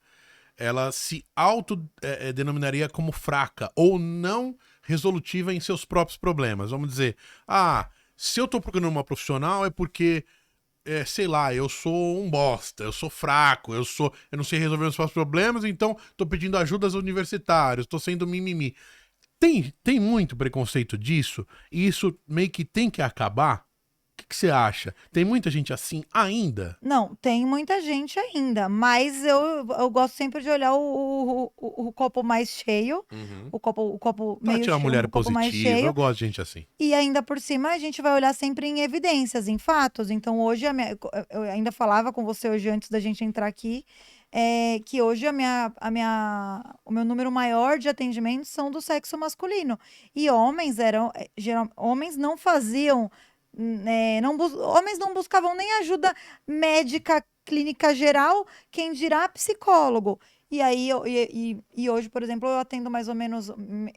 ela se autodenominaria como fraca ou não resolutiva em seus próprios problemas. Vamos dizer, se eu tô procurando uma profissional é porque, sei lá, eu sou um bosta, eu sou fraco, eu não sei resolver os meus problemas, então tô pedindo ajuda aos universitários, tô sendo mimimi. Tem muito preconceito disso, e isso meio que tem que acabar. O que você acha? Tem muita gente assim ainda? Não, tem muita gente ainda, mas eu gosto sempre de olhar o copo mais cheio, o copo meio Tati é uma cheio, mulher o copo mais positiva, cheio. eu gosto de gente assim. E ainda por cima, a gente vai olhar sempre em evidências, em fatos. Então, hoje, eu ainda falava com você hoje, antes da gente entrar aqui, que hoje o meu número maior de atendimentos são do sexo masculino. E homens homens não faziam, homens não buscavam nem ajuda médica, clínica geral, quem dirá psicólogo. E aí, e hoje, por exemplo, eu atendo mais ou menos,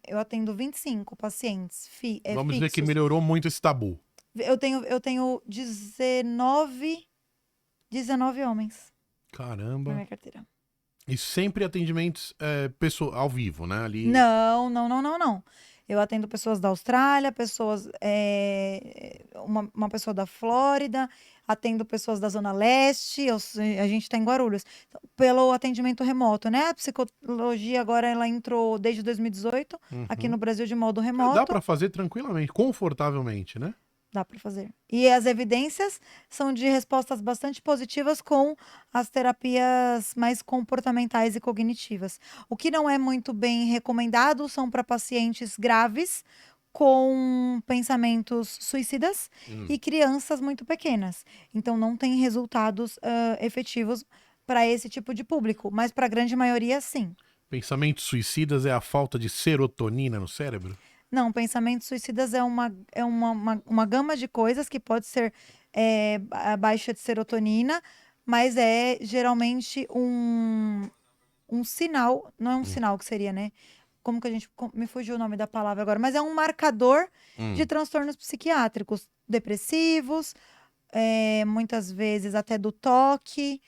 eu atendo 25 pacientes Vamos dizer que fixos. melhorou muito esse tabu. Eu tenho 19 homens na Caramba. minha carteira. E sempre atendimentos ao vivo, né? Ali... Não. Eu atendo pessoas da Austrália, uma pessoa da Flórida, atendo pessoas da Zona Leste, a gente está em Guarulhos. Então, pelo atendimento remoto, né? A psicologia agora ela entrou desde 2018 aqui no Brasil de modo remoto. Dá para fazer tranquilamente, confortavelmente, né? Dá para fazer. E as evidências são de respostas bastante positivas com as terapias mais comportamentais e cognitivas. O que não é muito bem recomendado são para pacientes graves com pensamentos suicidas e crianças muito pequenas. Então, não tem resultados efetivos para esse tipo de público, mas para a grande maioria, sim. Pensamentos suicidas é a falta de serotonina no cérebro? Não, pensamentos suicidas é uma gama de coisas que pode ser a baixa de serotonina, mas é geralmente um sinal, não é um sinal que seria, né? Como que a gente. Me fugiu o nome da palavra agora, mas é um marcador de transtornos psiquiátricos, depressivos, muitas vezes até do toque.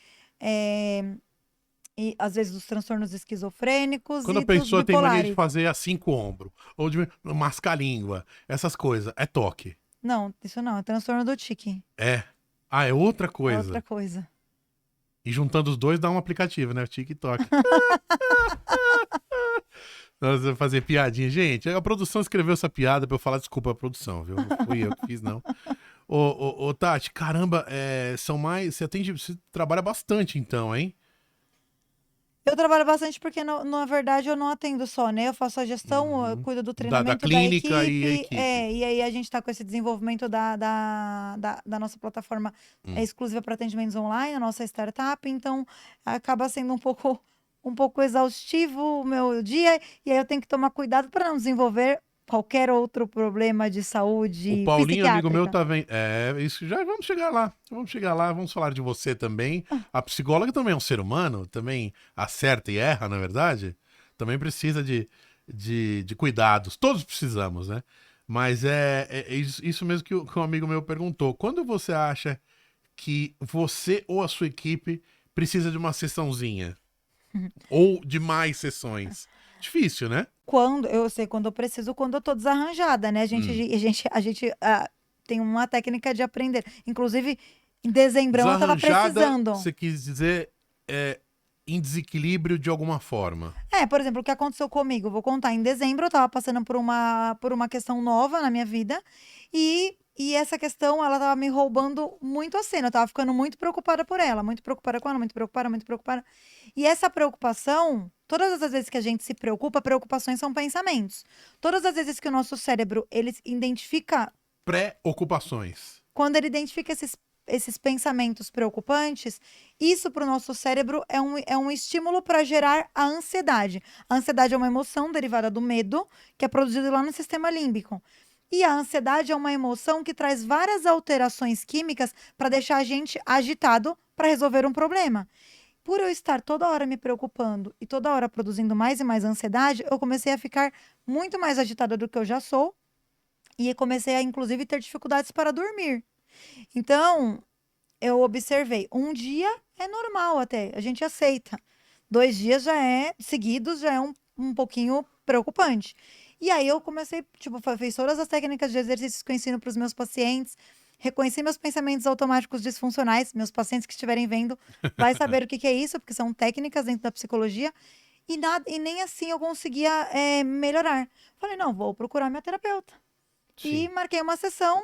E às vezes dos transtornos esquizofrênicos Quando e a pessoa dos tem mania bipolares. de fazer assim com o ombro, ou de mascar a língua, essas coisas, é toque. Não, isso não, é transtorno do tique. É outra É coisa. outra coisa. E juntando os dois dá um aplicativo, né? TikTok. Nós vamos fazer piadinha. Gente, a produção escreveu essa piada pra eu falar desculpa a produção, viu? Não fui eu que fiz, não. Ô, Tati, caramba, são mais... Você trabalha bastante então, hein? Eu trabalho bastante porque, na verdade, eu não atendo só, né? Eu faço a gestão, eu Uhum. cuido do Da treinamento da clínica e a equipe, equipe. e aí a gente está com esse desenvolvimento da nossa plataforma Hum. exclusiva para atendimentos online, a nossa startup, então acaba sendo um pouco exaustivo o meu dia, e aí eu tenho que tomar cuidado para não desenvolver qualquer outro problema de O saúde Paulinho, amigo meu, psiquiátrica. tá vendo. É, isso já vamos chegar lá. Vamos chegar lá, vamos falar de você também. A psicóloga também é um ser humano, também acerta e erra, na verdade. Também precisa de cuidados. Todos precisamos, né? Mas é isso mesmo que um amigo meu perguntou. Quando você acha que você ou a sua equipe precisa de uma sessãozinha? Ou de mais sessões? Difícil, né? Quando eu sei quando eu preciso, quando eu tô desarranjada, né? Hum. A gente tem uma técnica de aprender. Inclusive, em dezembrão eu tava Desarranjada, precisando. você quis dizer, é, em desequilíbrio de alguma forma. Por exemplo, o que aconteceu comigo? Eu vou contar. Em dezembro eu tava passando por uma questão nova na minha vida e essa questão, ela tava me roubando muito a cena. Eu tava ficando muito preocupada por ela, muito preocupada com ela, muito preocupada, muito preocupada. E essa preocupação, todas as vezes que a gente se preocupa, preocupações são pensamentos. Todas as vezes que o nosso cérebro, ele identifica Pré-ocupações. quando ele identifica esses pensamentos preocupantes, isso para o nosso cérebro é um estímulo para gerar a ansiedade. A ansiedade é uma emoção derivada do medo, que é produzido lá no sistema límbico. E a ansiedade é uma emoção que traz várias alterações químicas para deixar a gente agitado para resolver um problema. Por eu estar toda hora me preocupando e toda hora produzindo mais e mais ansiedade, eu comecei a ficar muito mais agitada do que eu já sou e comecei a, inclusive, ter dificuldades para dormir. Então, eu observei, um dia é normal até, a gente aceita. 2 dias já é, seguidos, já é um pouquinho preocupante. E aí eu comecei, tipo, fiz todas as técnicas de exercícios que eu ensino para os meus pacientes, reconheci meus pensamentos automáticos disfuncionais, meus pacientes que estiverem vendo vai saber o que que é isso, porque são técnicas dentro da psicologia, e nem assim eu conseguia melhorar. Falei, não, vou procurar minha terapeuta. E Sim. marquei uma sessão.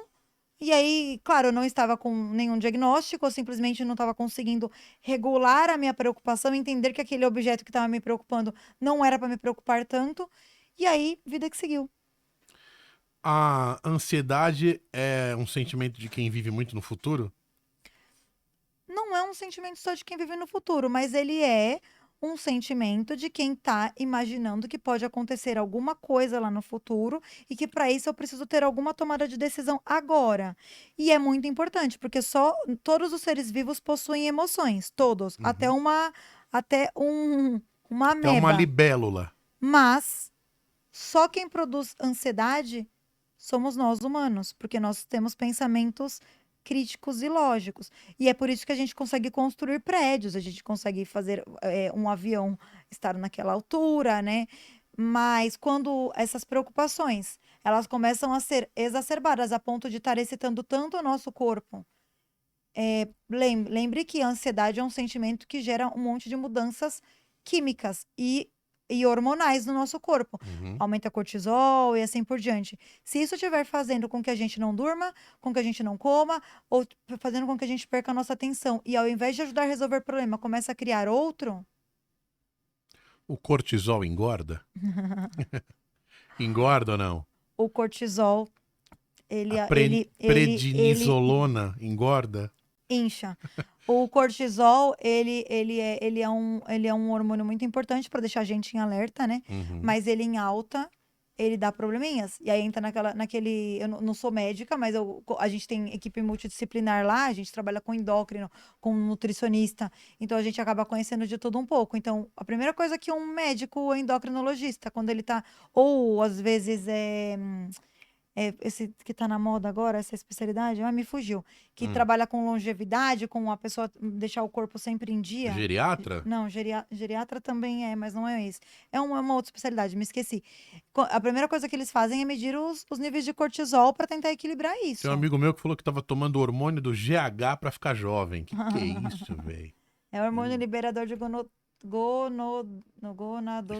E aí, claro, eu não estava com nenhum diagnóstico, eu simplesmente não estava conseguindo regular a minha preocupação, entender que aquele objeto que estava me preocupando não era para me preocupar tanto. E aí, vida que seguiu. A ansiedade é um sentimento de quem vive muito no futuro? Não é um sentimento só de quem vive no futuro, mas ele é um sentimento de quem está imaginando que pode acontecer alguma coisa lá no futuro e que para isso eu preciso ter alguma tomada de decisão agora. E é muito importante, porque só todos os seres vivos possuem emoções, todos, Uhum. até uma Até uma ameba. libélula. Mas só quem produz ansiedade somos nós humanos, porque nós temos pensamentos críticos e lógicos. E é por isso que a gente consegue construir prédios, a gente consegue fazer um avião estar naquela altura, né? Mas quando essas preocupações, elas começam a ser exacerbadas a ponto de estar excitando tanto o nosso corpo. Lembre que a ansiedade é um sentimento que gera um monte de mudanças químicas e hormonais no nosso corpo. Uhum. Aumenta cortisol e assim por diante. Se isso estiver fazendo com que a gente não durma, com que a gente não coma, ou fazendo com que a gente perca a nossa atenção, e ao invés de ajudar a resolver o problema, começa a criar outro, O cortisol engorda? Engorda ou não? o cortisol, A ele prednisolona engorda? incha. O cortisol, ele é um hormônio muito importante para deixar a gente em alerta, né? Uhum. Mas ele em alta, ele dá probleminhas. E aí entra naquele. Eu não sou médica, mas a gente tem equipe multidisciplinar lá, a gente trabalha com endócrino, com nutricionista. Então a gente acaba conhecendo de tudo um pouco. Então, a primeira coisa que um médico endocrinologista, quando ele tá. Ou às vezes esse que tá na moda agora, essa especialidade, me fugiu. Que Hum. trabalha com longevidade, com a pessoa deixar o corpo sempre em dia. Geriatra? Não, geriatra também é, mas não é isso. É uma outra especialidade, me esqueci. A primeira coisa que eles fazem é medir os níveis de cortisol para tentar equilibrar Tem um isso. amigo meu que falou que tava tomando o hormônio do GH pra ficar jovem. Que é isso, velho? É o hormônio liberador de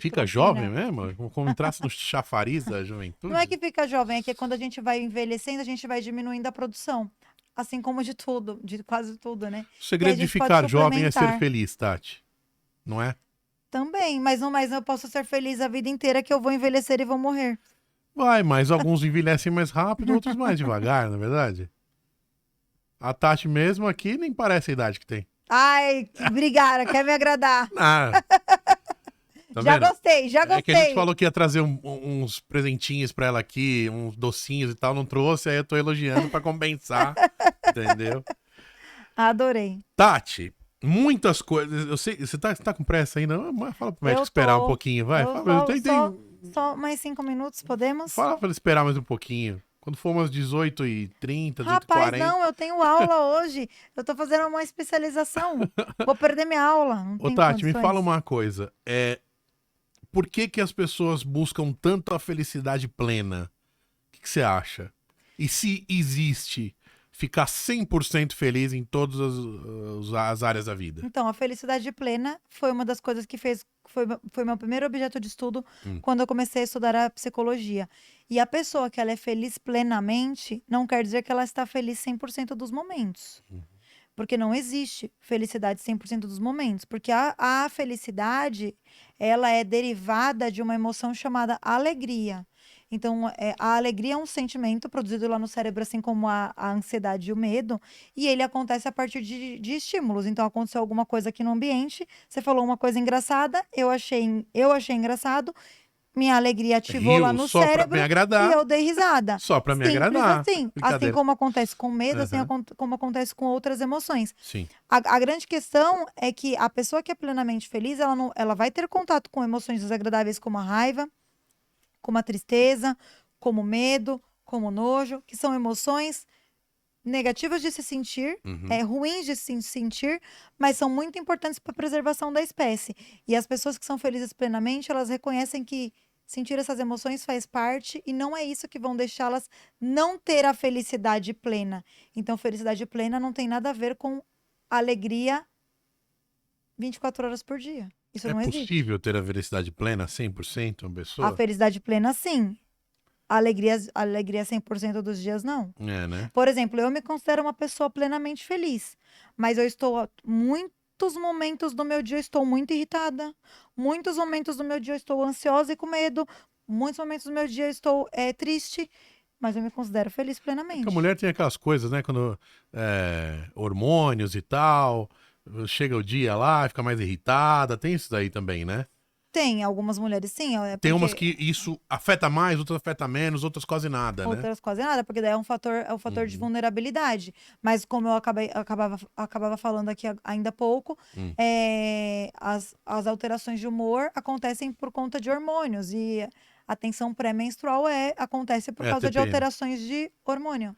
Fica jovem gonadotropina. mesmo? Como entrasse no chafariz da Não é juventude? que fica jovem, é que quando a gente vai envelhecendo, a gente vai diminuindo a produção. Assim como de tudo, de quase tudo, né? O E aí a segredo de gente pode ficar jovem é ser suplementar. feliz, Tati. Não é? Também, mas eu posso ser feliz a vida inteira que eu vou envelhecer e vou morrer. Vai, mas alguns envelhecem mais rápido, outros mais devagar, na é verdade? A Tati mesmo aqui nem parece a idade que tem. Ai, obrigada, quer me agradar. Ah, tá Já vendo? gostei, já É que a gente gostei. falou que ia trazer uns presentinhos pra ela aqui, uns docinhos e tal, não trouxe, aí eu tô elogiando pra compensar, entendeu? Adorei. Tati, muitas coisas. Eu sei, você tá com pressa ainda? Mas fala pro médico Eu esperar um tô. pouquinho, vai. Eu Fala, só mais 5 minutos, podemos? fala pra ele esperar mais um pouquinho. Quando for umas 18h30, Rapaz, 18h40. não, eu tenho aula hoje. Eu tô fazendo uma especialização. Vou perder minha aula. Não Ô, tem Tati, me condições. fala uma coisa. Por que as pessoas buscam tanto a felicidade plena? O que você acha? E se existe ficar 100% feliz em todas as áreas da vida? Então, a felicidade plena foi uma das coisas que foi meu primeiro objeto de estudo quando eu comecei a estudar a psicologia. E a pessoa que ela é feliz plenamente não quer dizer que ela está feliz 100% dos momentos. Porque não existe felicidade 100% dos momentos. Porque a felicidade, ela é derivada de uma emoção chamada alegria. Então, a alegria é um sentimento produzido lá no cérebro, assim como a ansiedade e o medo, e ele acontece a partir de estímulos. Então, aconteceu alguma coisa aqui no ambiente, você falou uma coisa engraçada, eu achei engraçado, minha alegria ativou lá Riu no só pra me cérebro e agradar. eu dei risada. Só pra me Simples agradar. assim. Assim Brincadeira. como acontece com medo, assim Aham. como acontece com outras emoções. Sim. A grande questão é que a pessoa que é plenamente feliz, ela vai ter contato com emoções desagradáveis como a raiva, como a tristeza, como o medo, como o nojo, que são emoções negativas de se sentir, ruins de se sentir, mas são muito importantes para a preservação da espécie. E as pessoas que são felizes plenamente, elas reconhecem que sentir essas emoções faz parte e não é isso que vão deixá-las não ter a felicidade plena. Então, felicidade plena não tem nada a ver com alegria 24 horas por dia. Isso É não existe. possível ter a felicidade plena 100% uma A pessoa? felicidade plena, sim. Alegria 100% dos dias, não. É, né? Por exemplo, eu me considero uma pessoa plenamente feliz, mas eu estou muitos momentos do meu dia eu estou muito irritada, muitos momentos do meu dia eu estou ansiosa e com medo, muitos momentos do meu dia eu estou triste, mas eu me considero feliz Porque a plenamente. mulher tem aquelas coisas, né? Quando hormônios e tal, chega o dia lá, fica mais irritada, tem isso daí também, né? Tem algumas mulheres sim, Tem umas porque que isso afeta mais, outras afeta menos, outras quase nada, né? outras quase nada, porque daí é um fator de vulnerabilidade. Mas como eu acabava falando aqui ainda há pouco, as alterações de humor acontecem por conta de hormônios. E a tensão pré-menstrual acontece por É causa de TPM. alterações de hormônio.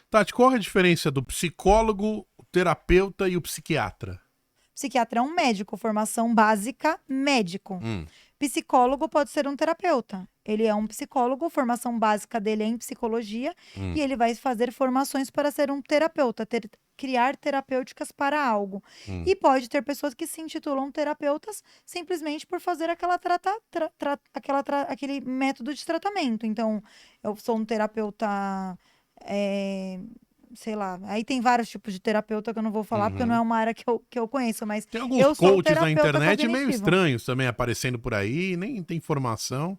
Tati, qual é a diferença do psicólogo, o terapeuta e o psiquiatra? Psiquiatra é um médico, formação básica, médico. Psicólogo pode ser um terapeuta. Ele é um psicólogo, formação básica dele é em psicologia, e ele vai fazer formações para ser um terapeuta, criar terapêuticas para algo. E pode ter pessoas que se intitulam terapeutas simplesmente por fazer aquele método de tratamento. Então, eu sou um terapeuta. Sei lá, aí tem vários tipos de terapeuta que eu não vou falar, porque não é uma área que eu conheço, mas Tem alguns eu sou coaches na terapeuta internet meio cognitivo. estranhos também aparecendo por aí, nem tem informação.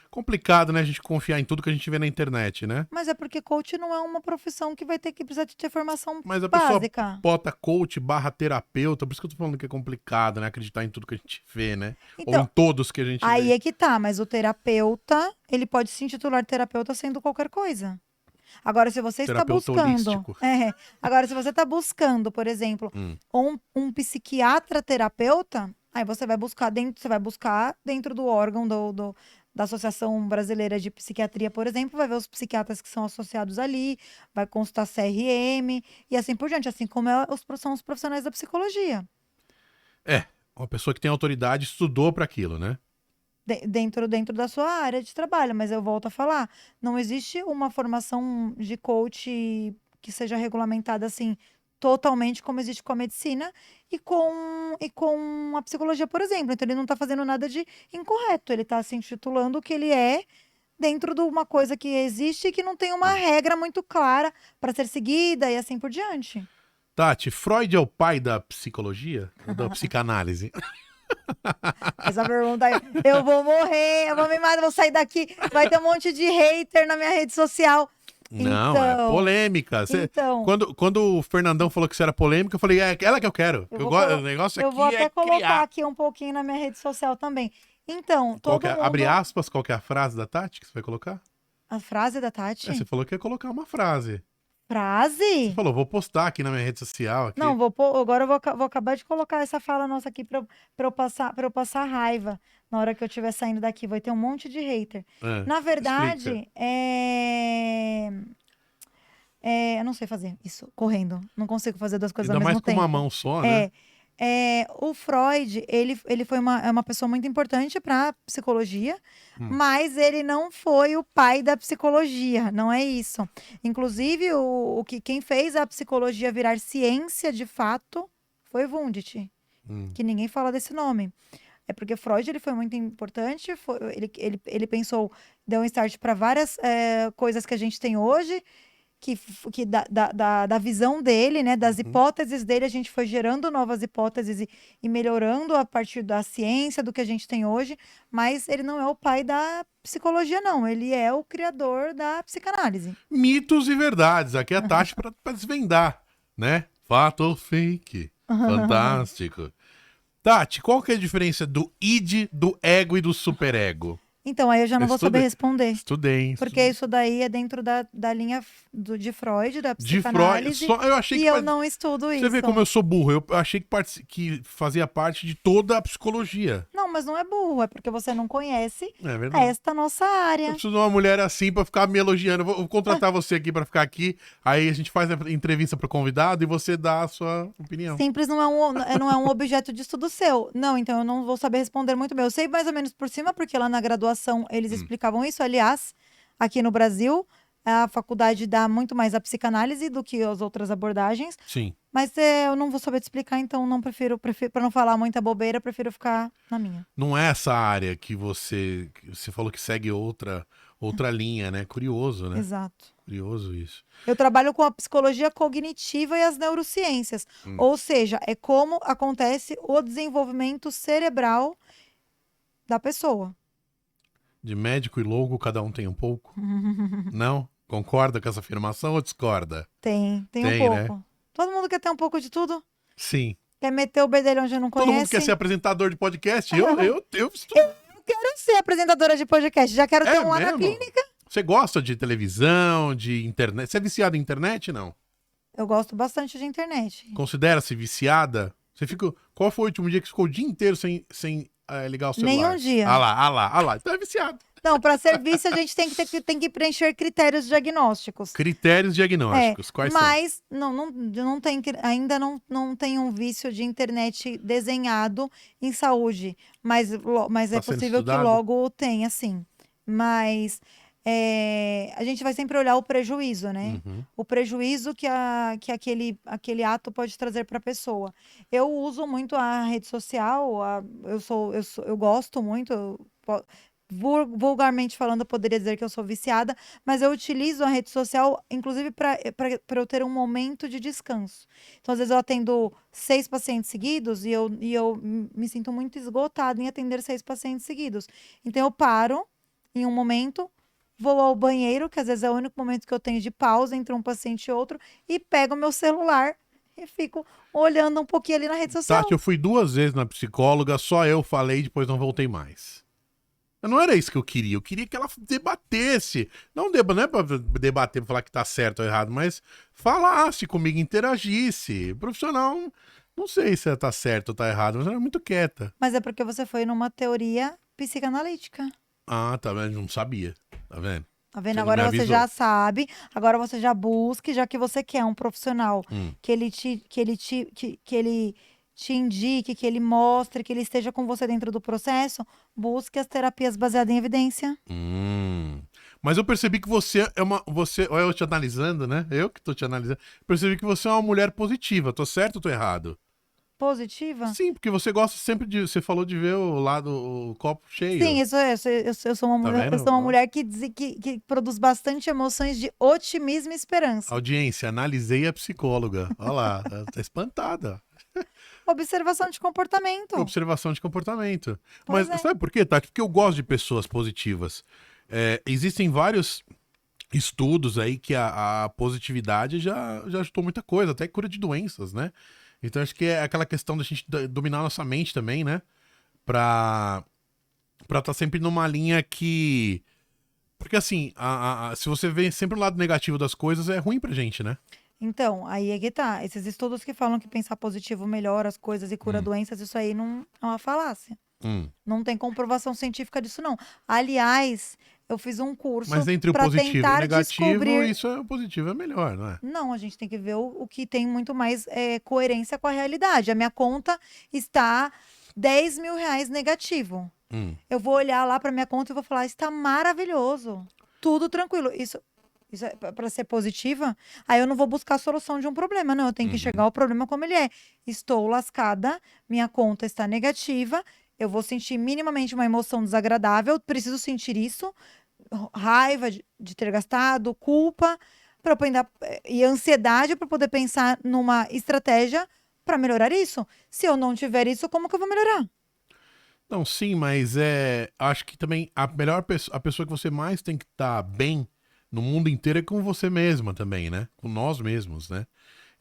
Complicado, né? A gente confiar em tudo que a gente vê na internet, né? Mas é porque coach não é uma profissão que vai ter que precisar de ter formação Mas a pessoa básica. bota coach / terapeuta, por isso que eu tô falando que é complicado, né? Acreditar em tudo que a gente vê, né? Ou Então, em todos que a gente aí vê. é que tá, mas o terapeuta, ele pode se intitular terapeuta sendo qualquer coisa. Agora, se você está Terapeuta buscando, holístico. agora se você está buscando, por exemplo, um psiquiatra terapeuta, aí você vai buscar dentro do órgão da Associação Brasileira de Psiquiatria, por exemplo, vai ver os psiquiatras que são associados ali, vai consultar CRM e assim por diante, assim como são os profissionais da psicologia. Uma pessoa que tem autoridade estudou para aquilo, né? Dentro da sua área de trabalho, mas eu volto a falar, não existe uma formação de coach que seja regulamentada assim totalmente como existe com a medicina e com a psicologia, por exemplo. Então ele não está fazendo nada de incorreto, ele está se intitulando o que ele é dentro de uma coisa que existe e que não tem uma regra muito clara para ser seguida e assim por diante. Tati, Freud é o pai da psicologia? Ou da psicanálise? Essa pergunta aí, eu vou morrer, eu vou me matar, vou sair daqui, vai ter um monte de hater na minha rede social. Não, é Então, polêmica. então, Quando o Fernandão falou que isso era polêmica, eu falei, é ela que eu quero. O negócio eu aqui vou até é colocar criar. aqui um pouquinho na minha rede social também. Então, Qual todo que é, mundo... abre aspas, qual que é a frase da Tati que você vai colocar? A frase da Tati? Você falou que ia colocar uma frase. Você Frase? falou, vou postar aqui na minha rede social. Aqui. Não, agora eu vou acabar de colocar essa fala nossa aqui pra eu passar raiva na hora que eu estiver saindo daqui. Vai ter um monte de hater. É, Na explica. verdade, eu não sei fazer isso correndo. Não consigo fazer duas coisas Ainda ao mais mesmo com uma tempo. mão só, né? O Freud, ele foi uma pessoa muito importante para psicologia, mas ele não foi o pai da psicologia, não é isso. Inclusive, quem fez a psicologia virar ciência de fato foi Wundt, que ninguém fala desse nome. É porque Freud ele foi muito importante, ele pensou, deu um start para várias coisas que a gente tem hoje, que da visão dele, né, das hipóteses dele, a gente foi gerando novas hipóteses e melhorando a partir da ciência, do que a gente tem hoje, mas ele não é o pai da psicologia, não. Ele é o criador da psicanálise. Mitos e verdades. Aqui é a Tati pra desvendar, né? Fato ou fake. Fantástico. Tati, qual que é a diferença do id, do ego e do superego? Então, aí eu já não vou saber Estudei. responder. Estudei. Porque isso daí é dentro da linha de Freud, da De Freud. psicanálise, Eu achei e que eu não estudo isso. Você vê como eu sou burro. Eu achei que fazia parte de toda a psicologia. Não, mas não é burro, é porque você não conhece É verdade. esta nossa Eu área. preciso de uma mulher assim pra ficar me elogiando. Eu vou contratar você aqui pra ficar aqui. Aí a gente faz a entrevista pro convidado e você dá a sua opinião. Simples não é um objeto de estudo seu. Não, então eu não vou saber responder muito bem. Eu sei mais ou menos por cima, porque lá na graduação eles explicavam isso. Aliás, aqui no Brasil, a faculdade dá muito mais a psicanálise do que as outras abordagens. Sim. Mas eu não vou saber te explicar, então não prefiro para não falar muita bobeira, prefiro ficar na minha. Não é essa área que você falou que segue outra linha, né? Curioso, né? Exato. Curioso isso. Eu trabalho com a psicologia cognitiva e as neurociências. Ou seja, é como acontece o desenvolvimento cerebral da pessoa. De médico e louco, cada um tem um pouco? Não? Concorda com essa afirmação ou discorda? Tem um Tem, pouco. né? Todo mundo quer ter um pouco de tudo? Sim. Quer meter o bedelho onde não conhece? Todo mundo quer ser apresentador de podcast. Eu estou... Eu quero ser apresentadora de podcast. Já quero ter um lá na mesmo? clínica. Você gosta de televisão, de internet? Você é viciada em internet, não? Eu gosto bastante de internet. Considera-se viciada? Qual foi o último dia que você ficou o dia inteiro sem ligar o celular? Nenhum dia. Ah lá. Então é viciado. Não, para serviço a gente tem que preencher critérios diagnósticos. Critérios diagnósticos. Quais são? Mas não tem, ainda não tem um vício de internet desenhado em saúde. Mas é Tá sendo possível que estudado? logo tenha, sim. Mas a gente vai sempre olhar o prejuízo, né? O prejuízo que aquele ato pode trazer para a pessoa. Eu uso muito a rede social, eu gosto muito, vulgarmente falando, eu poderia dizer que eu sou viciada, mas eu utilizo a rede social, inclusive, para eu ter um momento de descanso. Então, às vezes, eu atendo 6 pacientes seguidos e eu me sinto muito esgotada em atender 6 pacientes seguidos. Então, eu paro em um momento, vou ao banheiro, que às vezes é o único momento que eu tenho de pausa entre um paciente e outro, e pego o meu celular e fico olhando um pouquinho ali na rede social. Tati, eu fui 2 vezes na psicóloga, só eu falei e depois não voltei mais. Não era isso que eu queria que ela debatesse. Não é pra debater, pra falar que tá certo ou errado, mas falasse comigo, interagisse. Profissional, não sei se ela tá certo ou tá errado, mas ela é muito quieta. Mas é porque você foi numa teoria psicanalítica. Ah, tá vendo? Não sabia. Tá vendo? Tá vendo? Você não Agora me você avisou. já sabe, agora você já busque, já que você quer um profissional que ele te indique, que ele mostre, que ele esteja com você dentro do processo, busque as terapias baseadas em evidência. Mas eu percebi que você é olha eu te analisando, né? Eu que tô te analisando. Percebi que você é uma mulher positiva. Tô certo ou tô errado? Positiva? Sim, porque você gosta sempre de... Você falou de ver o copo cheio. Sim, eu sou uma mulher, vendo? eu sou uma mulher que produz bastante emoções de otimismo e esperança. Audiência, analisei a psicóloga. Olha lá, ela tá espantada. Observação de comportamento. Observação de comportamento. Pois Mas é. sabe por quê, Tati? Porque eu gosto de pessoas positivas. Existem vários estudos aí que a positividade já ajudou muita coisa, até cura de doenças, né? Então acho que é aquela questão da gente dominar a nossa mente também, né? Pra estar sempre numa linha que... Porque assim, se você vê sempre o lado negativo das coisas, é ruim pra gente, né? Então, aí é que tá. Esses estudos que falam que pensar positivo melhora as coisas e cura doenças, isso aí não é uma falácia. Não tem comprovação científica disso, não. Aliás, eu fiz um curso Mas entre o para positivo e o tentar negativo, descobrir. isso o positivo é melhor, não é? Não, a gente tem que ver o que tem muito mais coerência com a realidade. A minha conta está R$ 10.000 negativo. Eu vou olhar lá para minha conta e vou falar: está maravilhoso, tudo tranquilo. Isso é para ser positiva. Aí eu não vou buscar a solução de um problema, não. Eu tenho que enxergar o problema como ele é. Estou lascada, minha conta está negativa. Eu vou sentir minimamente uma emoção desagradável. Preciso sentir isso, raiva de ter gastado, culpa, e ansiedade para poder pensar numa estratégia para melhorar isso. Se eu não tiver isso, como que eu vou melhorar? Não, sim, mas acho que também a pessoa que você mais tem que estar bem no mundo inteiro é com você mesma também, né? Com nós mesmos, né?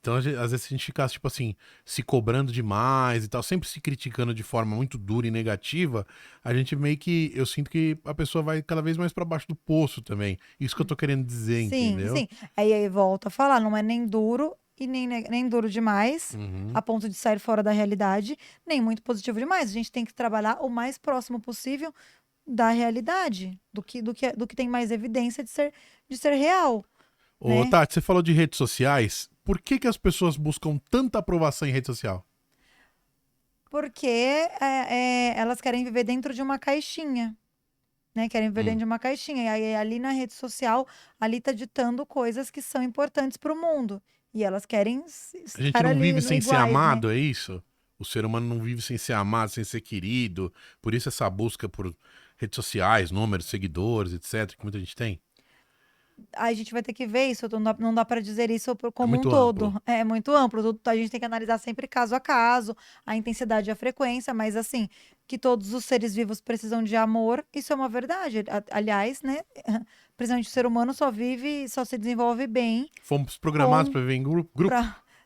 Então, às vezes, a gente fica, tipo assim, se cobrando demais e tal, sempre se criticando de forma muito dura e negativa, a gente meio que, eu sinto que a pessoa vai cada vez mais pra baixo do poço também. Isso que eu tô querendo dizer, Sim, entendeu? sim. Aí volta a falar, não é nem duro e nem duro demais, a ponto de sair fora da realidade, nem muito positivo demais. A gente tem que trabalhar o mais próximo possível da realidade, do que tem mais evidência de ser real, Ô, né? Tati, você falou de redes sociais. Por que as pessoas buscam tanta aprovação em rede social? Porque elas querem viver dentro de uma caixinha, né? Querem viver dentro de uma caixinha. E aí, ali na rede social, ali tá ditando coisas que são importantes para o mundo. E elas querem A gente estar não ali vive no sem ser iguais, né? amado, é isso? O ser humano não vive sem ser amado, sem ser querido. Por isso essa busca por redes sociais, números, seguidores, etc., que muita gente tem. A gente vai ter que ver isso, não dá para dizer isso É como um muito todo. amplo. É muito amplo. A gente tem que analisar sempre caso a caso, a intensidade e a frequência, mas assim, que todos os seres vivos precisam de amor, isso é uma verdade. Aliás, né? Principalmente o ser humano só vive, só se desenvolve bem Fomos programados com para viver em grupo.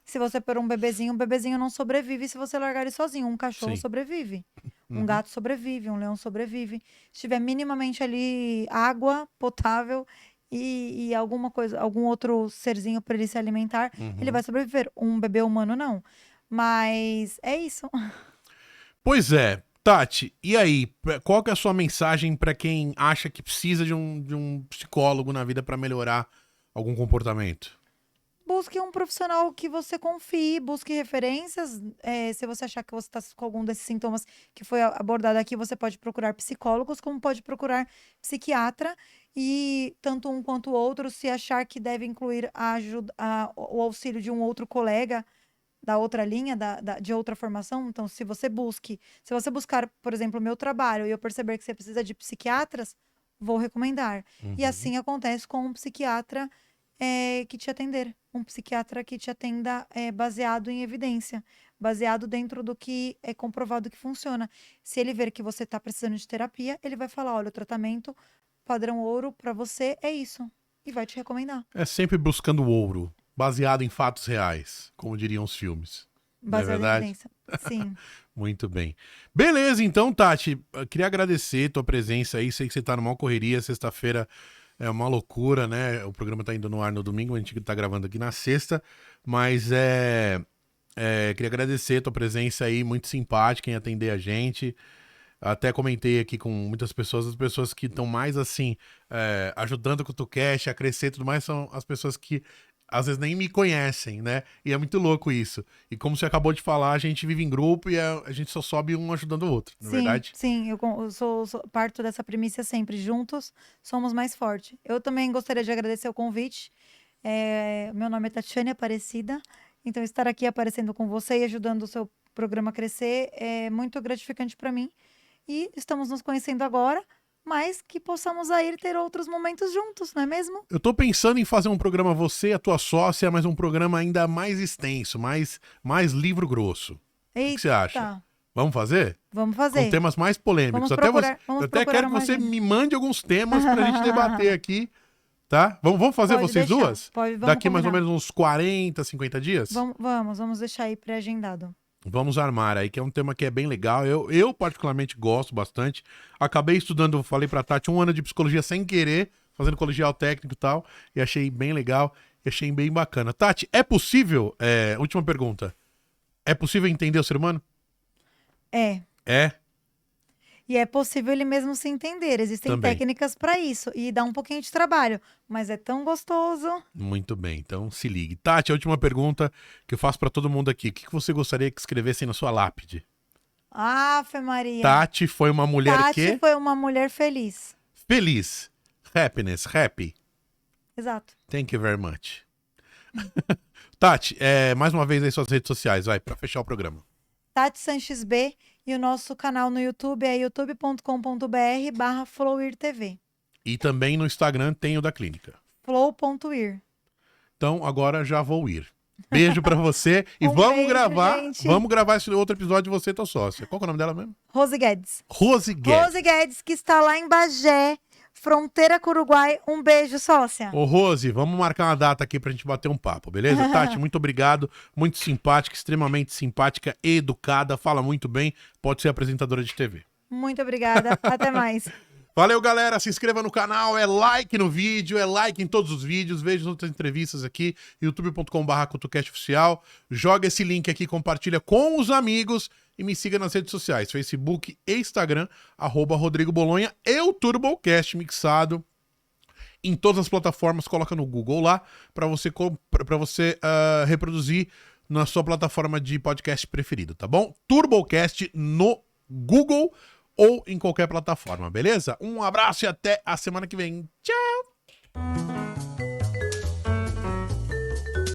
se você pôr um bebezinho não sobrevive se você largar ele sozinho. Um cachorro Sim. sobrevive. Um Uhum. gato sobrevive, um leão sobrevive. Se tiver minimamente ali água potável e alguma coisa, algum outro serzinho para ele se alimentar, ele vai sobreviver. Um bebê humano não. Mas é isso. Pois é, Tati, e aí? Qual que é a sua mensagem para quem acha que precisa de um psicólogo na vida para melhorar algum comportamento? Busque um profissional que você confie, busque referências. Se você achar que você está com algum desses sintomas que foi abordado aqui, você pode procurar psicólogos, como pode procurar psiquiatra. E tanto um quanto o outro, se achar que deve incluir o auxílio de um outro colega da outra linha, de outra formação. Então, se você buscar, por exemplo, o meu trabalho e eu perceber que você precisa de psiquiatras, vou recomendar. E Uhum. assim acontece com um psiquiatra que te atender. Um psiquiatra que te atenda baseado em evidência, baseado dentro do que é comprovado que funciona. Se ele ver que você está precisando de terapia, ele vai falar: olha, o tratamento padrão ouro para você é isso. E vai te recomendar. É sempre buscando o ouro, baseado em fatos reais, como diriam os filmes. Não é Baseado em verdade? evidência. Sim. Muito bem. Beleza, então, Tati, eu queria agradecer tua presença aí. Sei que você tá numa correria, sexta-feira é uma loucura, né? O programa tá indo no ar no domingo, a gente tá gravando aqui na sexta, mas queria agradecer tua presença aí, muito simpática em atender a gente. Até comentei aqui com muitas pessoas, as pessoas que estão mais assim, ajudando com o TuCast a crescer e tudo mais, são as pessoas que às vezes nem me conhecem, né? E é muito louco isso. E como você acabou de falar, a gente vive em grupo e a gente só sobe um ajudando o outro, não é Sim, verdade? sim, eu parto dessa premissa sempre. Juntos somos mais fortes. Eu também gostaria de agradecer o convite. Meu nome é Tatiane Aparecida, então estar aqui aparecendo com você e ajudando o seu programa a crescer é muito gratificante para mim. E estamos nos conhecendo agora, mas que possamos aí ter outros momentos juntos, não é mesmo? Eu tô pensando em fazer um programa você, a tua sócia, mas um programa ainda mais extenso, mais livro grosso. O que você acha? Vamos fazer? Vamos fazer. Com temas mais polêmicos. Vamos até quero que você me mande alguns temas pra gente debater aqui, tá? Vamos fazer Pode vocês deixar. duas? Vamos Daqui mais ou combinar. menos uns 40, 50 dias? Vamos deixar aí pré-agendado. Vamos armar aí, que é um tema que é bem legal. Eu particularmente gosto bastante. Acabei estudando, falei pra Tati, 1 ano de psicologia sem querer, fazendo colegial técnico e tal, e achei bem legal, e achei bem bacana. Tati, é possível, última pergunta, é possível entender o ser humano? É. É? E é possível ele mesmo se entender. Existem Também. técnicas para isso. E dá um pouquinho de trabalho. Mas é tão gostoso. Muito bem, então se ligue. Tati, a última pergunta que eu faço pra todo mundo aqui. O que você gostaria que escrevessem na sua lápide? Ave Maria. Tati foi uma mulher Tati foi uma mulher feliz. feliz. Happiness, happy. Exato. Thank you very much. Tati, mais uma vez aí suas redes sociais, vai, pra fechar o programa. Tati Sanches B. E o nosso canal no YouTube é youtube.com.br/flowirtv. E também no Instagram tem o da clínica. Flow.ir. Então agora já vou ir. Beijo pra você e Um vamos beijo, gravar. gente. Vamos gravar esse outro episódio de Você e Tua Sócia. Qual que é o nome dela mesmo? Rose Guedes. Rose Guedes. Rose Guedes, que está lá em Bagé, fronteira com o Uruguai. Um beijo, sócia. Ô Rose, vamos marcar uma data aqui pra gente bater um papo, beleza? Tati, muito obrigado. Muito simpática, extremamente simpática, educada, fala muito bem. Pode ser apresentadora de TV. Muito obrigada. Até mais. Valeu, galera. Se inscreva no canal, é like no vídeo, é like em todos os vídeos. Veja as outras entrevistas aqui, youtube.com/CutoCastOficial. Joga esse link aqui, compartilha com os amigos e me siga nas redes sociais, Facebook e Instagram, @Rodrigo Bolonha e o TurboCast mixado em todas as plataformas. Coloca no Google lá para você reproduzir na sua plataforma de podcast preferido, tá bom? TurboCast no Google ou em qualquer plataforma, beleza? Um abraço e até a semana que vem. Tchau!